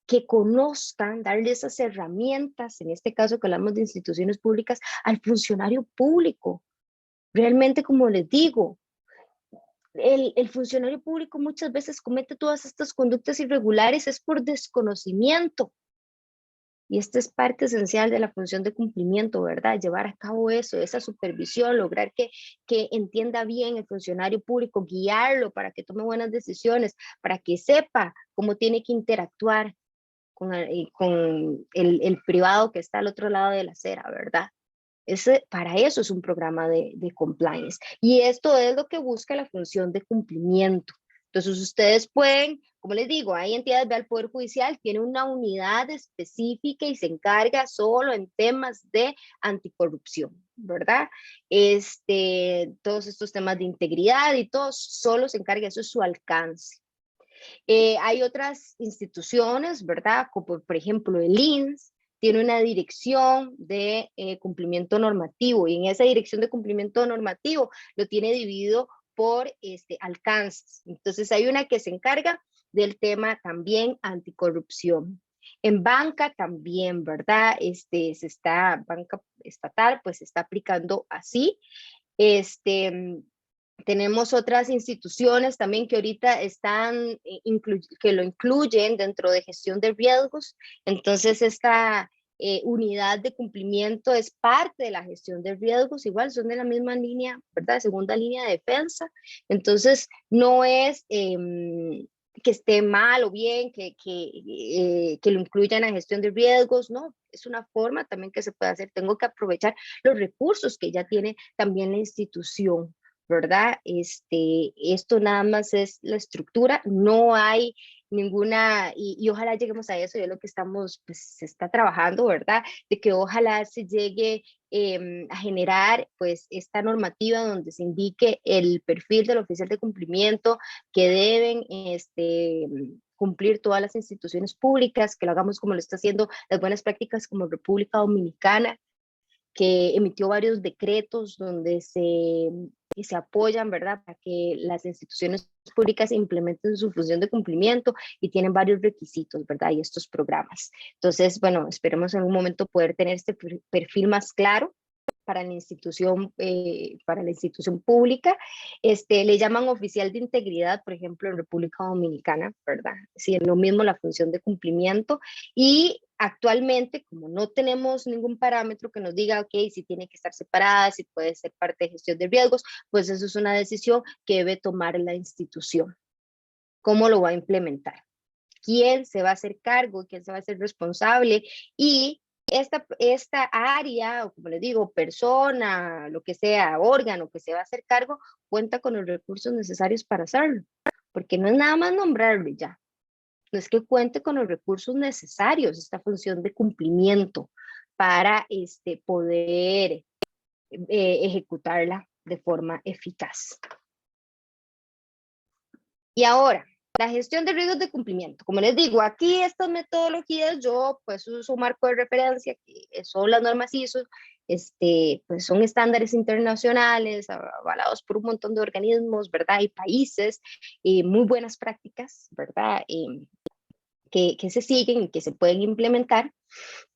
[SPEAKER 2] que conozcan, darle esas herramientas, en este caso que hablamos de instituciones públicas, al funcionario público. Realmente, como les digo, el funcionario público muchas veces comete todas estas conductas irregulares es por desconocimiento. Y esta es parte esencial de la función de cumplimiento, ¿verdad? Llevar a cabo eso, esa supervisión, lograr que entienda bien el funcionario público, guiarlo para que tome buenas decisiones, para que sepa cómo tiene que interactuar. con el privado que está al otro lado de la acera, ¿verdad? Para eso es un programa de compliance. Y esto es lo que busca la función de cumplimiento. Entonces ustedes pueden, como les digo, hay entidades del Poder Judicial, tiene una unidad específica y se encarga solo en temas de anticorrupción, ¿verdad? Todos estos temas de integridad y todo solo se encarga, eso es su alcance. Hay otras instituciones, ¿verdad? Como por ejemplo el INS, tiene una dirección de cumplimiento normativo y en esa dirección de cumplimiento normativo lo tiene dividido por alcances. Entonces hay una que se encarga del tema también anticorrupción. En banca también, ¿verdad? Banca estatal, pues se está aplicando así. Tenemos otras instituciones también que ahorita están, que lo incluyen dentro de gestión de riesgos. Entonces esta unidad de cumplimiento es parte de la gestión de riesgos, igual son de la misma línea, ¿verdad? Segunda línea de defensa. Entonces no es que esté mal o bien, que lo incluyan en la gestión de riesgos, no, es una forma también que se puede hacer. Tengo que aprovechar los recursos que ya tiene también la institución, ¿verdad? Esto nada más es la estructura, no hay ninguna, y ojalá lleguemos a eso, y es lo que estamos, pues se está trabajando, ¿verdad? De que ojalá se llegue a generar pues esta normativa donde se indique el perfil del oficial de cumplimiento que deben cumplir todas las instituciones públicas, que lo hagamos como lo está haciendo las buenas prácticas como República Dominicana, que emitió varios decretos donde se apoyan, ¿verdad?, para que las instituciones públicas implementen su función de cumplimiento y tienen varios requisitos, ¿verdad?, y estos programas. Entonces, bueno, esperemos en un momento poder tener este perfil más claro para la institución pública. Le llaman oficial de integridad, por ejemplo, en República Dominicana, ¿verdad? Sí, es lo mismo la función de cumplimiento. Y actualmente, como no tenemos ningún parámetro que nos diga, ok, si tiene que estar separada, si puede ser parte de gestión de riesgos, pues eso es una decisión que debe tomar la institución. ¿Cómo lo va a implementar? ¿Quién se va a hacer cargo? ¿Quién se va a hacer responsable? Y esta área, o como les digo, persona, lo que sea, órgano que se va a hacer cargo, cuenta con los recursos necesarios para hacerlo. Porque no es nada más nombrarlo ya. No es que cuente con los recursos necesarios, esta función de cumplimiento para poder ejecutarla de forma eficaz. Y ahora, la gestión de riesgos de cumplimiento. Como les digo, aquí estas metodologías yo pues uso un marco de referencia que son las normas ISO, pues son estándares internacionales avalados por un montón de organismos, ¿verdad? Y países, muy buenas prácticas, ¿verdad? Que se siguen y que se pueden implementar,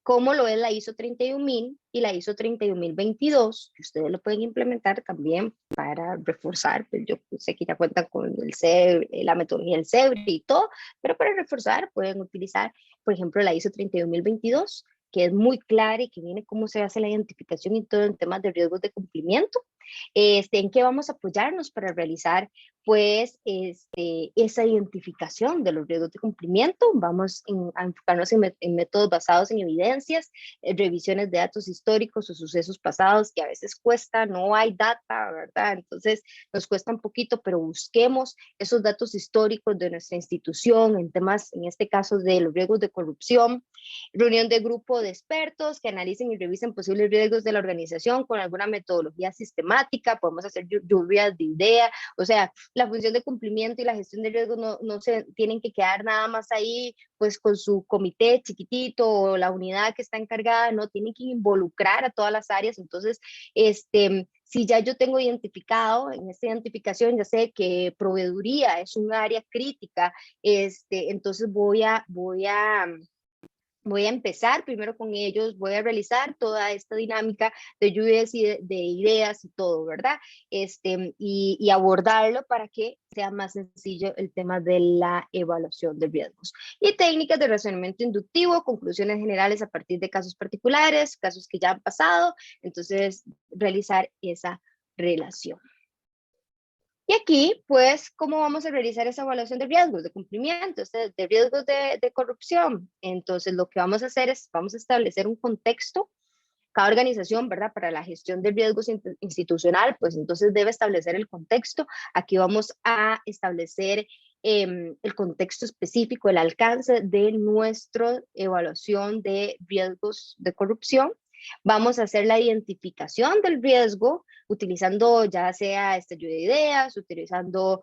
[SPEAKER 2] como lo es la ISO 31000 y la ISO 31022, que ustedes lo pueden implementar también para reforzar. Pues yo sé que ya cuentan con el CEBRI, la metodología del CEBRI y todo, pero para reforzar pueden utilizar, por ejemplo, la ISO 31022, que es muy clara y que viene cómo se hace la identificación y todo en temas de riesgos de cumplimiento. ¿En qué vamos a apoyarnos para realizar pues esa identificación de los riesgos de cumplimiento? Vamos a enfocarnos en métodos basados en evidencias, revisiones de datos históricos o sucesos pasados que a veces cuesta, no hay data, ¿verdad? Entonces nos cuesta un poquito, pero busquemos esos datos históricos de nuestra institución en temas, en este caso, de los riesgos de corrupción. Reunión de grupo de expertos que analicen y revisen posibles riesgos de la organización con alguna metodología sistemática. Podemos hacer lluvias de ideas, o sea, la función de cumplimiento y la gestión de riesgos no se tienen que quedar nada más ahí, pues con su comité chiquitito o la unidad que está encargada, no, tienen que involucrar a todas las áreas. Entonces, si ya yo tengo identificado, en esta identificación ya sé que proveeduría es un área crítica, entonces voy a empezar primero con ellos, voy a realizar toda esta dinámica de lluvias y de ideas y todo, ¿verdad? Y abordarlo para que sea más sencillo el tema de la evaluación de riesgos. Y técnicas de razonamiento inductivo, conclusiones generales a partir de casos particulares, casos que ya han pasado, entonces realizar esa relación. Y aquí, pues, ¿cómo vamos a realizar esa evaluación de riesgos de cumplimiento, de riesgos de corrupción? Entonces, lo que vamos a hacer es, vamos a establecer un contexto. Cada organización, ¿verdad? Para la gestión de riesgos institucional, pues entonces debe establecer el contexto. Aquí vamos a establecer el contexto específico, el alcance de nuestra evaluación de riesgos de corrupción. Vamos a hacer la identificación del riesgo utilizando ya sea lluvia de ideas, utilizando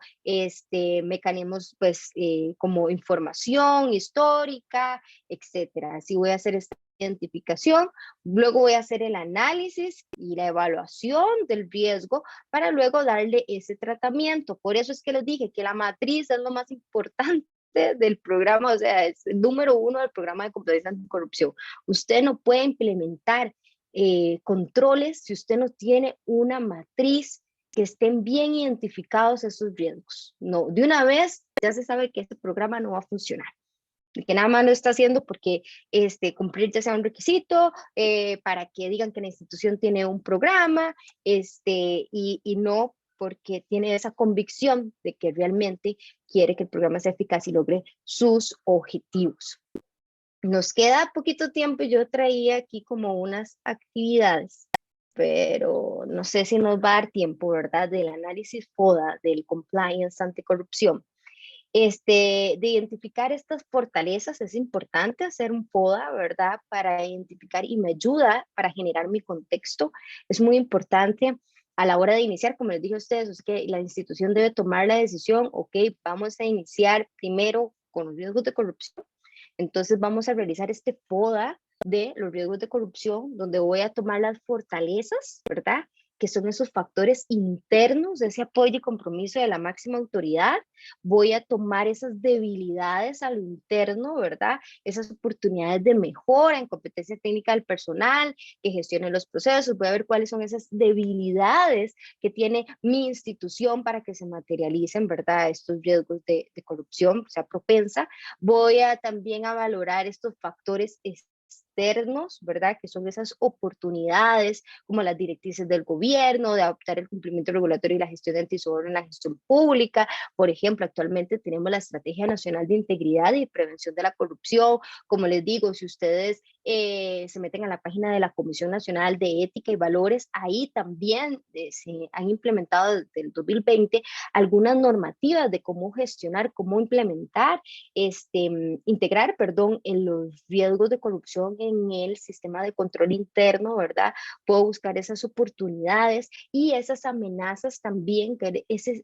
[SPEAKER 2] mecanismos pues como información histórica, etcétera. Así voy a hacer esta identificación, luego voy a hacer el análisis y la evaluación del riesgo para luego darle ese tratamiento. Por eso es que les dije que la matriz es lo más importante del programa, o sea, es el número 1 del programa de competencia anticorrupción. Usted no puede implementar controles si usted no tiene una matriz que estén bien identificados esos riesgos. No, de una vez ya se sabe que este programa no va a funcionar, que nada más lo está haciendo porque cumplir ya sea un requisito, para que digan que la institución tiene un programa, y no porque tiene esa convicción de que realmente quiere que el programa sea eficaz y logre sus objetivos. Nos queda poquito tiempo y yo traía aquí como unas actividades, pero no sé si nos va a dar tiempo, ¿verdad? Del análisis FODA, del compliance anticorrupción. De identificar estas fortalezas, es importante hacer un FODA, ¿verdad? Para identificar y me ayuda para generar mi contexto. Es muy importante a la hora de iniciar, como les dije a ustedes, es que la institución debe tomar la decisión, ok, vamos a iniciar primero con los riesgos de corrupción. Entonces vamos a realizar este FODA de los riesgos de corrupción, donde voy a tomar las fortalezas, ¿verdad? Que son esos factores internos de ese apoyo y compromiso de la máxima autoridad. Voy a tomar esas debilidades a lo interno, ¿verdad? Esas oportunidades de mejora en competencia técnica del personal, que gestione los procesos. Voy a ver cuáles son esas debilidades que tiene mi institución para que se materialicen, ¿verdad? Estos riesgos de corrupción, o sea, propensa. Voy a también a valorar estos factores externos, ¿verdad? Que son esas oportunidades como las directrices del gobierno, de adoptar el cumplimiento regulatorio y la gestión de antisoborno en la gestión pública. Por ejemplo, actualmente tenemos la Estrategia Nacional de Integridad y Prevención de la Corrupción. Como les digo, si ustedes se meten a la página de la Comisión Nacional de Ética y Valores, ahí también se han implementado desde el 2020 algunas normativas de cómo gestionar, cómo implementar, integrar, perdón, en los riesgos de corrupción en el sistema de control interno, ¿verdad? Puedo buscar esas oportunidades y esas amenazas también, esas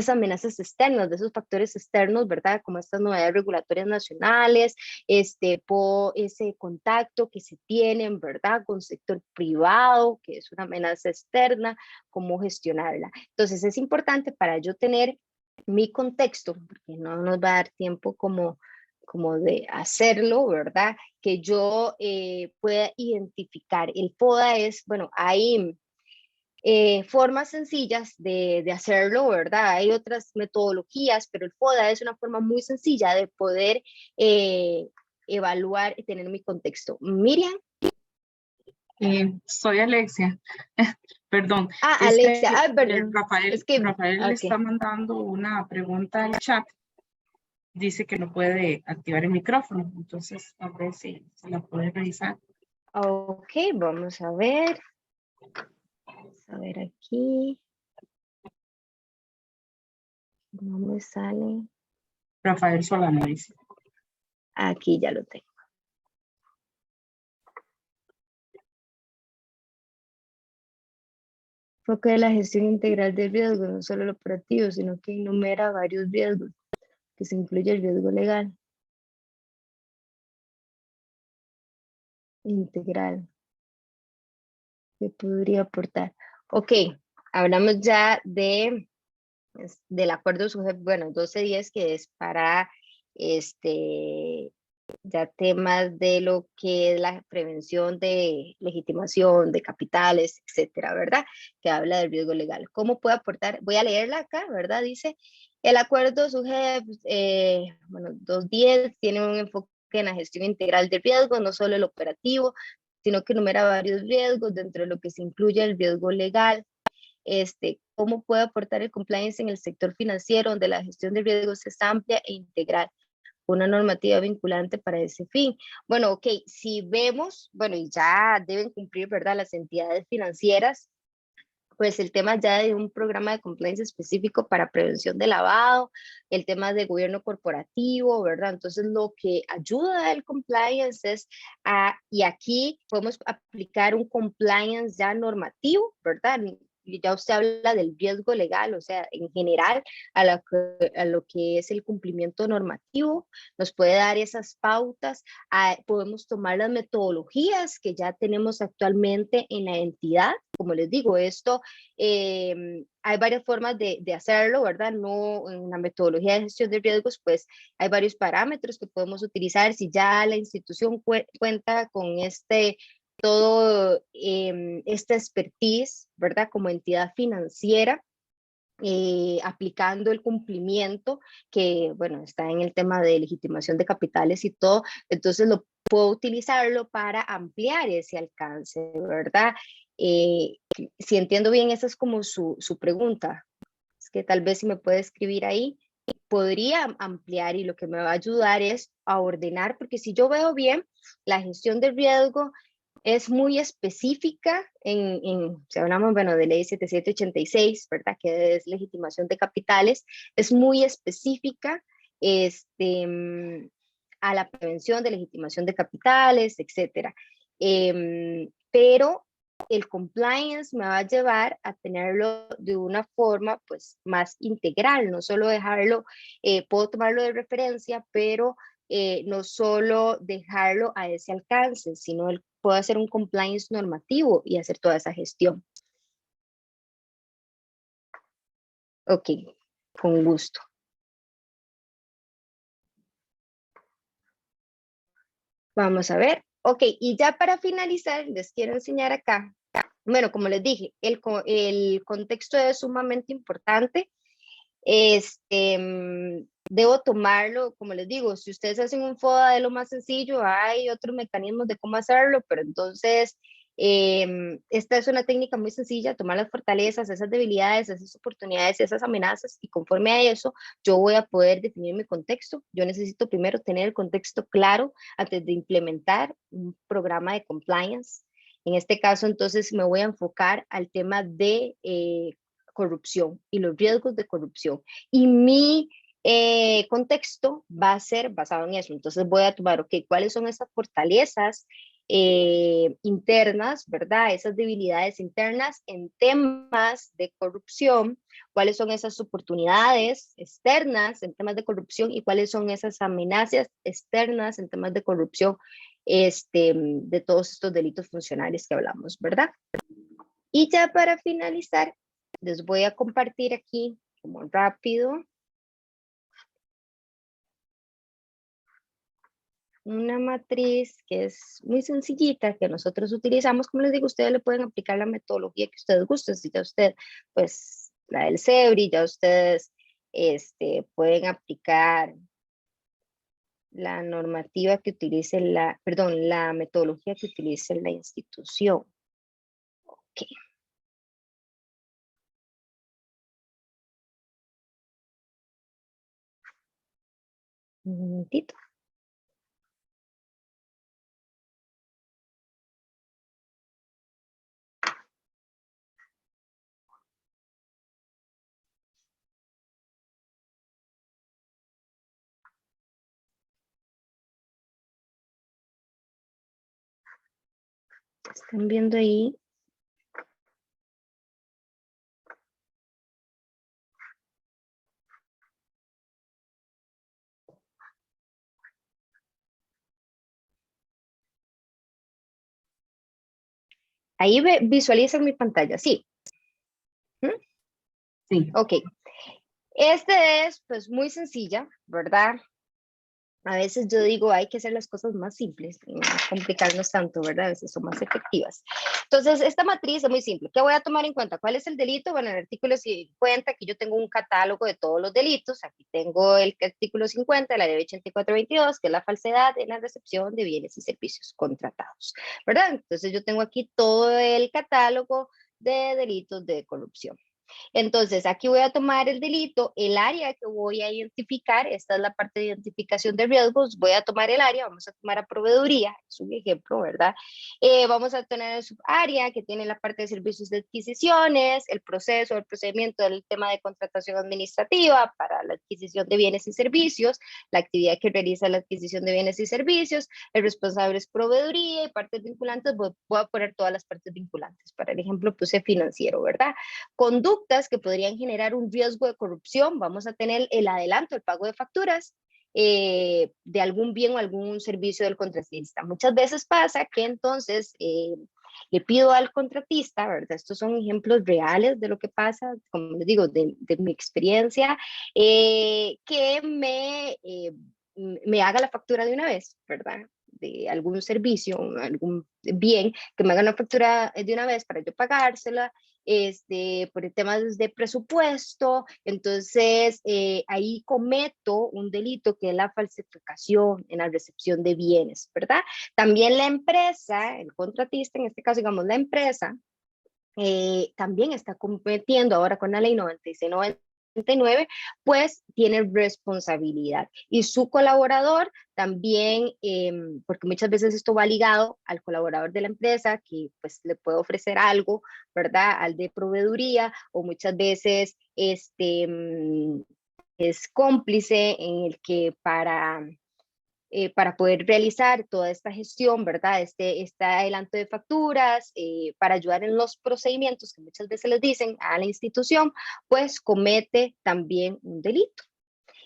[SPEAKER 2] amenazas externas, de esos factores externos, ¿verdad? Como estas novedades regulatorias nacionales, por ese contacto que se tienen, ¿verdad? Con sector privado, que es una amenaza externa, cómo gestionarla. Entonces es importante para yo tener mi contexto, porque no nos va a dar tiempo como de hacerlo, ¿verdad? Que yo pueda identificar. El FODA es, bueno, hay formas sencillas de hacerlo, ¿verdad? Hay otras metodologías, pero el FODA es una forma muy sencilla de poder evaluar y tener mi contexto. Miriam.
[SPEAKER 1] Soy Alexia. Perdón.
[SPEAKER 2] Alexia, perdón.
[SPEAKER 1] Rafael,
[SPEAKER 2] Es que,
[SPEAKER 1] Rafael
[SPEAKER 2] okay.
[SPEAKER 1] le está mandando una pregunta al chat. Dice que no puede activar el micrófono, entonces a ver si se la puede revisar.
[SPEAKER 2] Ok, vamos a ver. Vamos a ver aquí. No me sale.
[SPEAKER 1] Rafael Solano dice.
[SPEAKER 2] Aquí ya lo tengo. Enfoque de la gestión integral de riesgos, no solo el operativo, sino que enumera varios riesgos, que se incluye el riesgo legal. Integral. ¿Qué podría aportar? Ok, hablamos ya del acuerdo sujeto, bueno, 1210, que es para ya temas de lo que es la prevención de legitimación de capitales, etcétera, ¿verdad? Que habla del riesgo legal. ¿Cómo puede aportar? Voy a leerla acá, ¿verdad? Dice, el acuerdo SUGEP, bueno, 210 tiene un enfoque en la gestión integral de riesgos, no solo el operativo, sino que enumera varios riesgos, dentro de lo que se incluye el riesgo legal. cómo puede aportar el compliance en el sector financiero, donde la gestión de riesgos es amplia e integral, una normativa vinculante para ese fin. Bueno, ok, si vemos, bueno, y ya deben cumplir, ¿verdad?, las entidades financieras, pues el tema ya de un programa de compliance específico para prevención de lavado, el tema de gobierno corporativo, ¿verdad? Entonces lo que ayuda al compliance es, y aquí podemos aplicar un compliance ya normativo, ¿verdad? Ya usted habla del riesgo legal, o sea, en general a lo que es el cumplimiento normativo, nos puede dar esas pautas, podemos tomar las metodologías que ya tenemos actualmente en la entidad. Como les digo, esto hay varias formas de hacerlo, ¿verdad? No en la metodología de gestión de riesgos, pues hay varios parámetros que podemos utilizar. Si ya la institución cuenta con todo esta expertise, ¿verdad? Como entidad financiera, aplicando el cumplimiento que, bueno, está en el tema de legitimación de capitales y todo, entonces puedo utilizarlo para ampliar ese alcance, ¿verdad? Si entiendo bien, esa es como su pregunta. Es que tal vez si me puede escribir ahí, podría ampliar, y lo que me va a ayudar es a ordenar, porque si yo veo bien, la gestión de riesgo es muy específica si hablamos, bueno, de ley 7786, ¿verdad?, que es legitimación de capitales, es muy específica a la prevención de legitimación de capitales, etcétera. Pero el compliance me va a llevar a tenerlo de una forma pues más integral, no solo dejarlo, puedo tomarlo de referencia, pero no solo dejarlo a ese alcance, sino puedo hacer un compliance normativo y hacer toda esa gestión. Ok, con gusto. Vamos a ver. Ok, y ya para finalizar, les quiero enseñar acá. Bueno, como les dije, el contexto es sumamente importante. Debo tomarlo, como les digo, si ustedes hacen un FODA de lo más sencillo, hay otros mecanismos de cómo hacerlo, pero entonces esta es una técnica muy sencilla, tomar las fortalezas, esas debilidades, esas oportunidades, esas amenazas, y conforme a eso yo voy a poder definir mi contexto. Yo necesito primero tener el contexto claro antes de implementar un programa de compliance. En este caso, entonces, me voy a enfocar al tema de corrupción y los riesgos de corrupción. Y mi contexto va a ser basado en eso. Entonces voy a tomar, ok, ¿cuáles son esas fortalezas internas, ¿verdad? Esas debilidades internas en temas de corrupción, cuáles son esas oportunidades externas en temas de corrupción y cuáles son esas amenazas externas en temas de corrupción de todos estos delitos funcionales que hablamos, ¿verdad? Y ya para finalizar, les voy a compartir aquí como rápido una matriz que es muy sencillita, que nosotros utilizamos. Como les digo, ustedes le pueden aplicar la metodología que ustedes gusten. Si ya usted, pues, la del CEBRI, ya ustedes pueden aplicar la normativa que utilice la metodología que utilice la institución. Ok. Un momentito. Están viendo ahí. Ahí visualizan mi pantalla, sí.
[SPEAKER 1] Sí.
[SPEAKER 2] Ok. Este es pues muy sencilla, ¿verdad? A veces yo digo, hay que hacer las cosas más simples, no complicarnos tanto, ¿verdad? A veces son más efectivas. Entonces, esta matriz es muy simple. ¿Qué voy a tomar en cuenta? ¿Cuál es el delito? Bueno, en el artículo 50, aquí yo tengo un catálogo de todos los delitos. Aquí tengo el artículo 50 de la ley 8422, que es la falsedad en la recepción de bienes y servicios contratados, ¿verdad? Entonces, yo tengo aquí todo el catálogo de delitos de corrupción. Entonces, aquí voy a tomar el delito, el área que voy a identificar, esta es la parte de identificación de riesgos, voy a tomar el área, vamos a tomar a proveeduría, es un ejemplo, ¿verdad? Vamos a tener el subárea que tiene la parte de servicios de adquisiciones, el proceso, el procedimiento del tema de contratación administrativa para la adquisición de bienes y servicios, la actividad que realiza la adquisición de bienes y servicios, el responsable es proveeduría y partes vinculantes, voy a poner todas las partes vinculantes, para el ejemplo puse financiero, ¿verdad? Conductas que podrían generar un riesgo de corrupción, vamos a tener el adelanto, el pago de facturas de algún bien o algún servicio del contratista. Muchas veces pasa que entonces le pido al contratista, ¿verdad? Estos son ejemplos reales de lo que pasa, como les digo, de mi experiencia, que me haga la factura de una vez, ¿verdad? De algún servicio, algún bien, que me haga una factura de una vez para yo pagársela, por el tema de presupuesto, entonces ahí cometo un delito que es la falsificación en la recepción de bienes, ¿verdad? También la empresa, el contratista, en este caso digamos la empresa, también está cometiendo ahora con la ley 96/99, pues tiene responsabilidad. Y su colaborador también, porque muchas veces esto va ligado al colaborador de la empresa, que pues le puede ofrecer algo, ¿verdad? Al de proveeduría, o muchas veces es cómplice en el que para poder realizar toda esta gestión, ¿verdad? Este adelanto de facturas, para ayudar en los procedimientos que muchas veces les dicen a la institución, pues comete también un delito.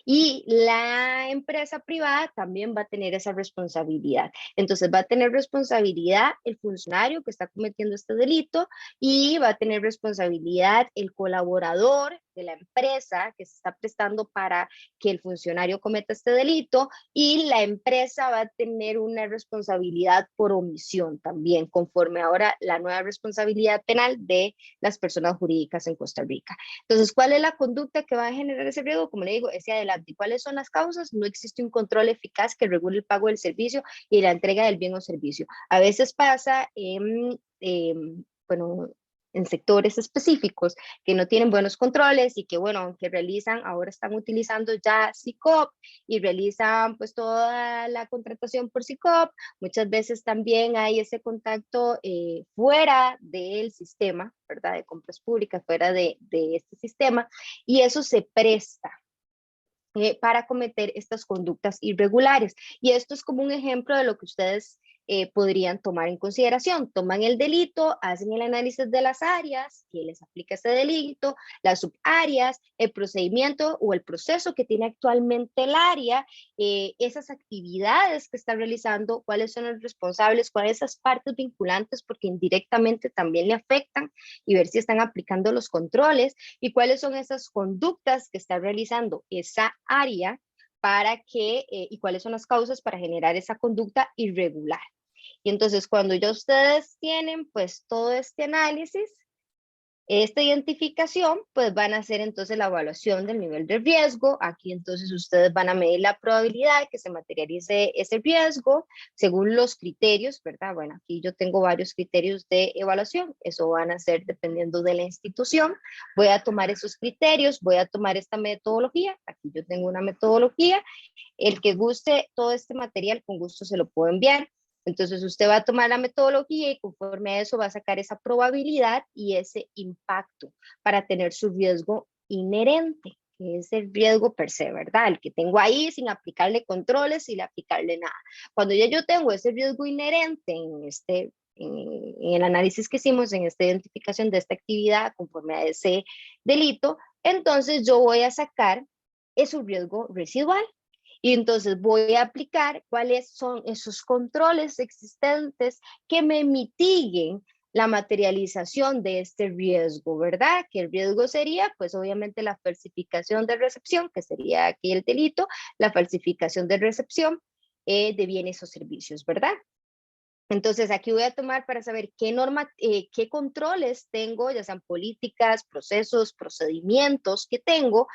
[SPEAKER 2] Y la empresa privada también va a tener esa responsabilidad. Entonces va a tener responsabilidad el funcionario que está cometiendo este delito y va a tener responsabilidad el colaborador de la empresa que se está prestando para que el funcionario cometa este delito, y la empresa va a tener una responsabilidad por omisión también, conforme ahora la nueva responsabilidad penal de las personas jurídicas en Costa Rica. Entonces, ¿cuál es la conducta que va a generar ese riesgo? Como le digo, ese adelante. ¿Cuáles son las causas? No existe un control eficaz que regule el pago del servicio y la entrega del bien o servicio. A veces pasa en sectores específicos que no tienen buenos controles y que, bueno, aunque realizan, ahora están utilizando ya SICOP y realizan pues toda la contratación por SICOP, muchas veces también hay ese contacto fuera del sistema, ¿verdad? De compras públicas, fuera de este sistema, y eso se presta para cometer estas conductas irregulares. Y esto es como un ejemplo de lo que ustedes podrían tomar en consideración. Toman el delito, hacen el análisis de las áreas que les aplica este delito, las subáreas, el procedimiento o el proceso que tiene actualmente el área, esas actividades que está realizando, cuáles son los responsables, cuáles son esas partes vinculantes, porque indirectamente también le afectan, y ver si están aplicando los controles, y cuáles son esas conductas que está realizando esa área para que, y cuáles son las causas para generar esa conducta irregular. Y entonces cuando ya ustedes tienen pues todo este análisis, esta identificación, pues van a hacer entonces la evaluación del nivel de riesgo. Aquí entonces ustedes van a medir la probabilidad de que se materialice ese riesgo según los criterios, ¿verdad? Bueno, aquí yo tengo varios criterios de evaluación, eso van a ser dependiendo de la institución. Voy a tomar esos criterios, voy a tomar esta metodología, aquí yo tengo una metodología, el que guste todo este material con gusto se lo puedo enviar. Entonces usted va a tomar la metodología y conforme a eso va a sacar esa probabilidad y ese impacto para tener su riesgo inherente, que es el riesgo per se, ¿verdad? El que tengo ahí sin aplicarle controles, sin aplicarle nada. Cuando ya yo tengo ese riesgo inherente en el análisis que hicimos, en esta identificación de esta actividad conforme a ese delito, entonces yo voy a sacar ese riesgo residual. Y entonces voy a aplicar cuáles son esos controles existentes que me mitiguen la materialización de este riesgo, ¿verdad? Que el riesgo sería, pues obviamente la falsificación de recepción, que sería aquí el delito, la falsificación de recepción de bienes o servicios, ¿verdad? Entonces aquí voy a tomar para saber qué controles tengo, ya sean políticas, procesos, procedimientos que tengo,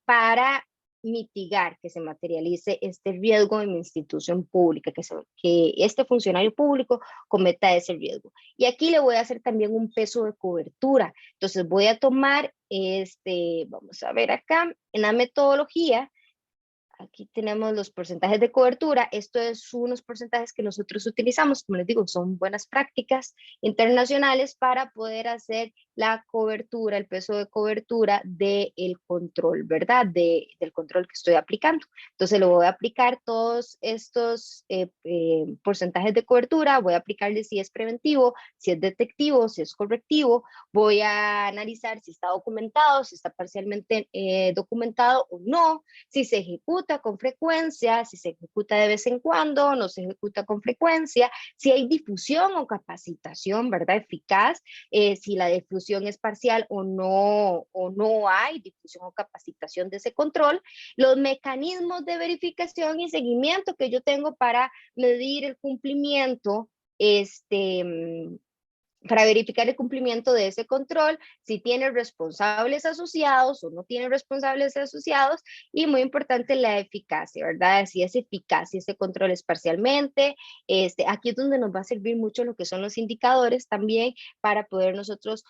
[SPEAKER 2] para mitigar que se materialice este riesgo en mi institución pública, que este funcionario público cometa ese riesgo. Y aquí le voy a hacer también un peso de cobertura. Entonces voy a tomar, vamos a ver acá, en la metodología, aquí tenemos los porcentajes de cobertura. Esto es unos porcentajes que nosotros utilizamos, como les digo, son buenas prácticas internacionales para poder hacer la cobertura, el peso de cobertura del control, ¿verdad? Del control que estoy aplicando. Entonces le voy a aplicar todos estos porcentajes de cobertura, voy a aplicarle si es preventivo, si es detectivo, si es correctivo, voy a analizar si está documentado, si está parcialmente documentado o no, si se ejecuta con frecuencia, si se ejecuta de vez en cuando, no se ejecuta con frecuencia, si hay difusión o capacitación, ¿verdad? Eficaz, si la difusión es parcial o no hay difusión o capacitación de ese control, los mecanismos de verificación y seguimiento que yo tengo para medir el cumplimiento, para verificar el cumplimiento de ese control, si tiene responsables asociados o no tiene responsables asociados, y muy importante la eficacia, ¿verdad? Si es eficaz, si ese control es parcialmente, aquí es donde nos va a servir mucho lo que son los indicadores también para poder nosotros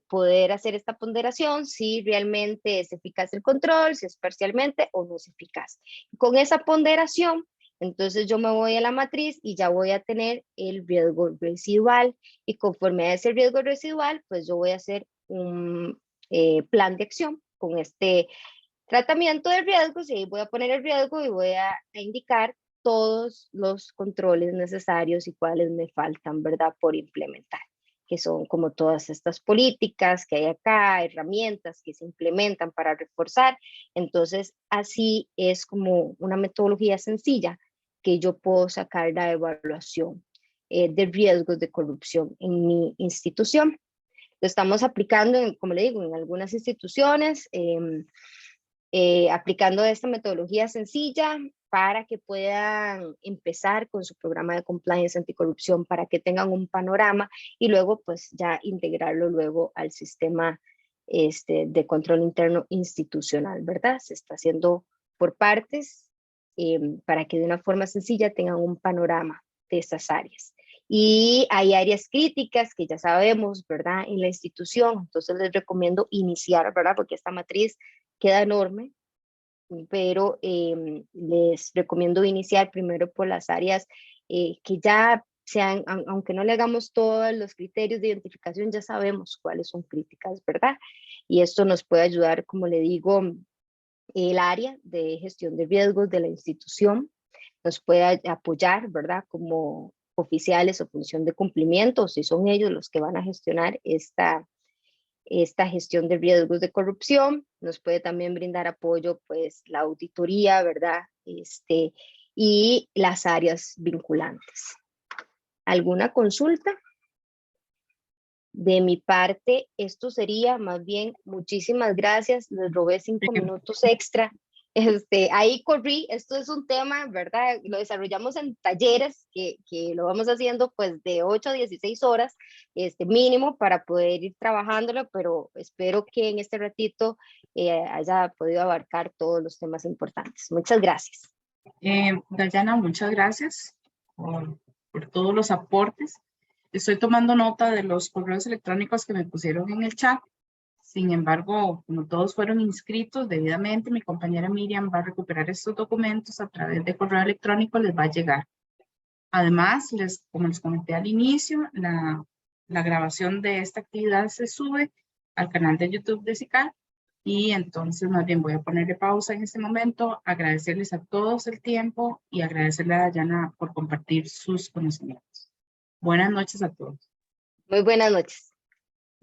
[SPEAKER 2] poder hacer esta ponderación, si realmente es eficaz el control, si es parcialmente o no es eficaz. Con esa ponderación, entonces yo me voy a la matriz y ya voy a tener el riesgo residual, y conforme a ese riesgo residual, pues yo voy a hacer un plan de acción con este tratamiento de riesgos, y ahí voy a poner el riesgo y voy a indicar todos los controles necesarios y cuáles me faltan, ¿verdad?, por implementar, que son como todas estas políticas que hay acá, herramientas que se implementan para reforzar. Entonces, así es como una metodología sencilla que yo puedo sacar la evaluación de riesgos de corrupción en mi institución. Lo estamos aplicando, como le digo, en algunas instituciones, aplicando esta metodología sencilla para que puedan empezar con su programa de compliance anticorrupción, para que tengan un panorama y luego pues ya integrarlo luego al sistema de control interno institucional, ¿verdad? Se está haciendo por partes para que de una forma sencilla tengan un panorama de esas áreas. Y hay áreas críticas que ya sabemos, ¿verdad?, en la institución. Entonces les recomiendo iniciar, ¿verdad?, porque esta matriz queda enorme, pero les recomiendo iniciar primero por las áreas que ya sean, aunque no le hagamos todos los criterios de identificación, ya sabemos cuáles son críticas, ¿verdad? Y esto nos puede ayudar, como le digo, el área de gestión de riesgos de la institución nos puede apoyar, ¿verdad?, como oficiales o función de cumplimiento, si son ellos los que van a gestionar esta gestión de riesgos de corrupción. Nos puede también brindar apoyo, pues, la auditoría, ¿verdad?, y las áreas vinculantes. ¿Alguna consulta? De mi parte, esto sería más bien. Muchísimas gracias. Les robé 5 minutos extra. Ahí corrí. Esto es un tema, ¿verdad? Lo desarrollamos en talleres que lo vamos haciendo pues de 8 a 16 horas mínimo para poder ir trabajándolo, pero espero que en este ratito haya podido abarcar todos los temas importantes. Muchas gracias.
[SPEAKER 1] Dayana, muchas gracias por todos los aportes. Estoy tomando nota de los correos electrónicos que me pusieron en el chat. Sin embargo, como todos fueron inscritos debidamente, mi compañera Miriam va a recuperar estos documentos a través de correo electrónico, les va a llegar. Además, como les comenté al inicio, la grabación de esta actividad se sube al canal de YouTube de SICAD, y entonces más bien voy a ponerle pausa en este momento, agradecerles a todos el tiempo y agradecerle a Dayana por compartir sus conocimientos. Buenas noches a todos.
[SPEAKER 2] Muy buenas noches.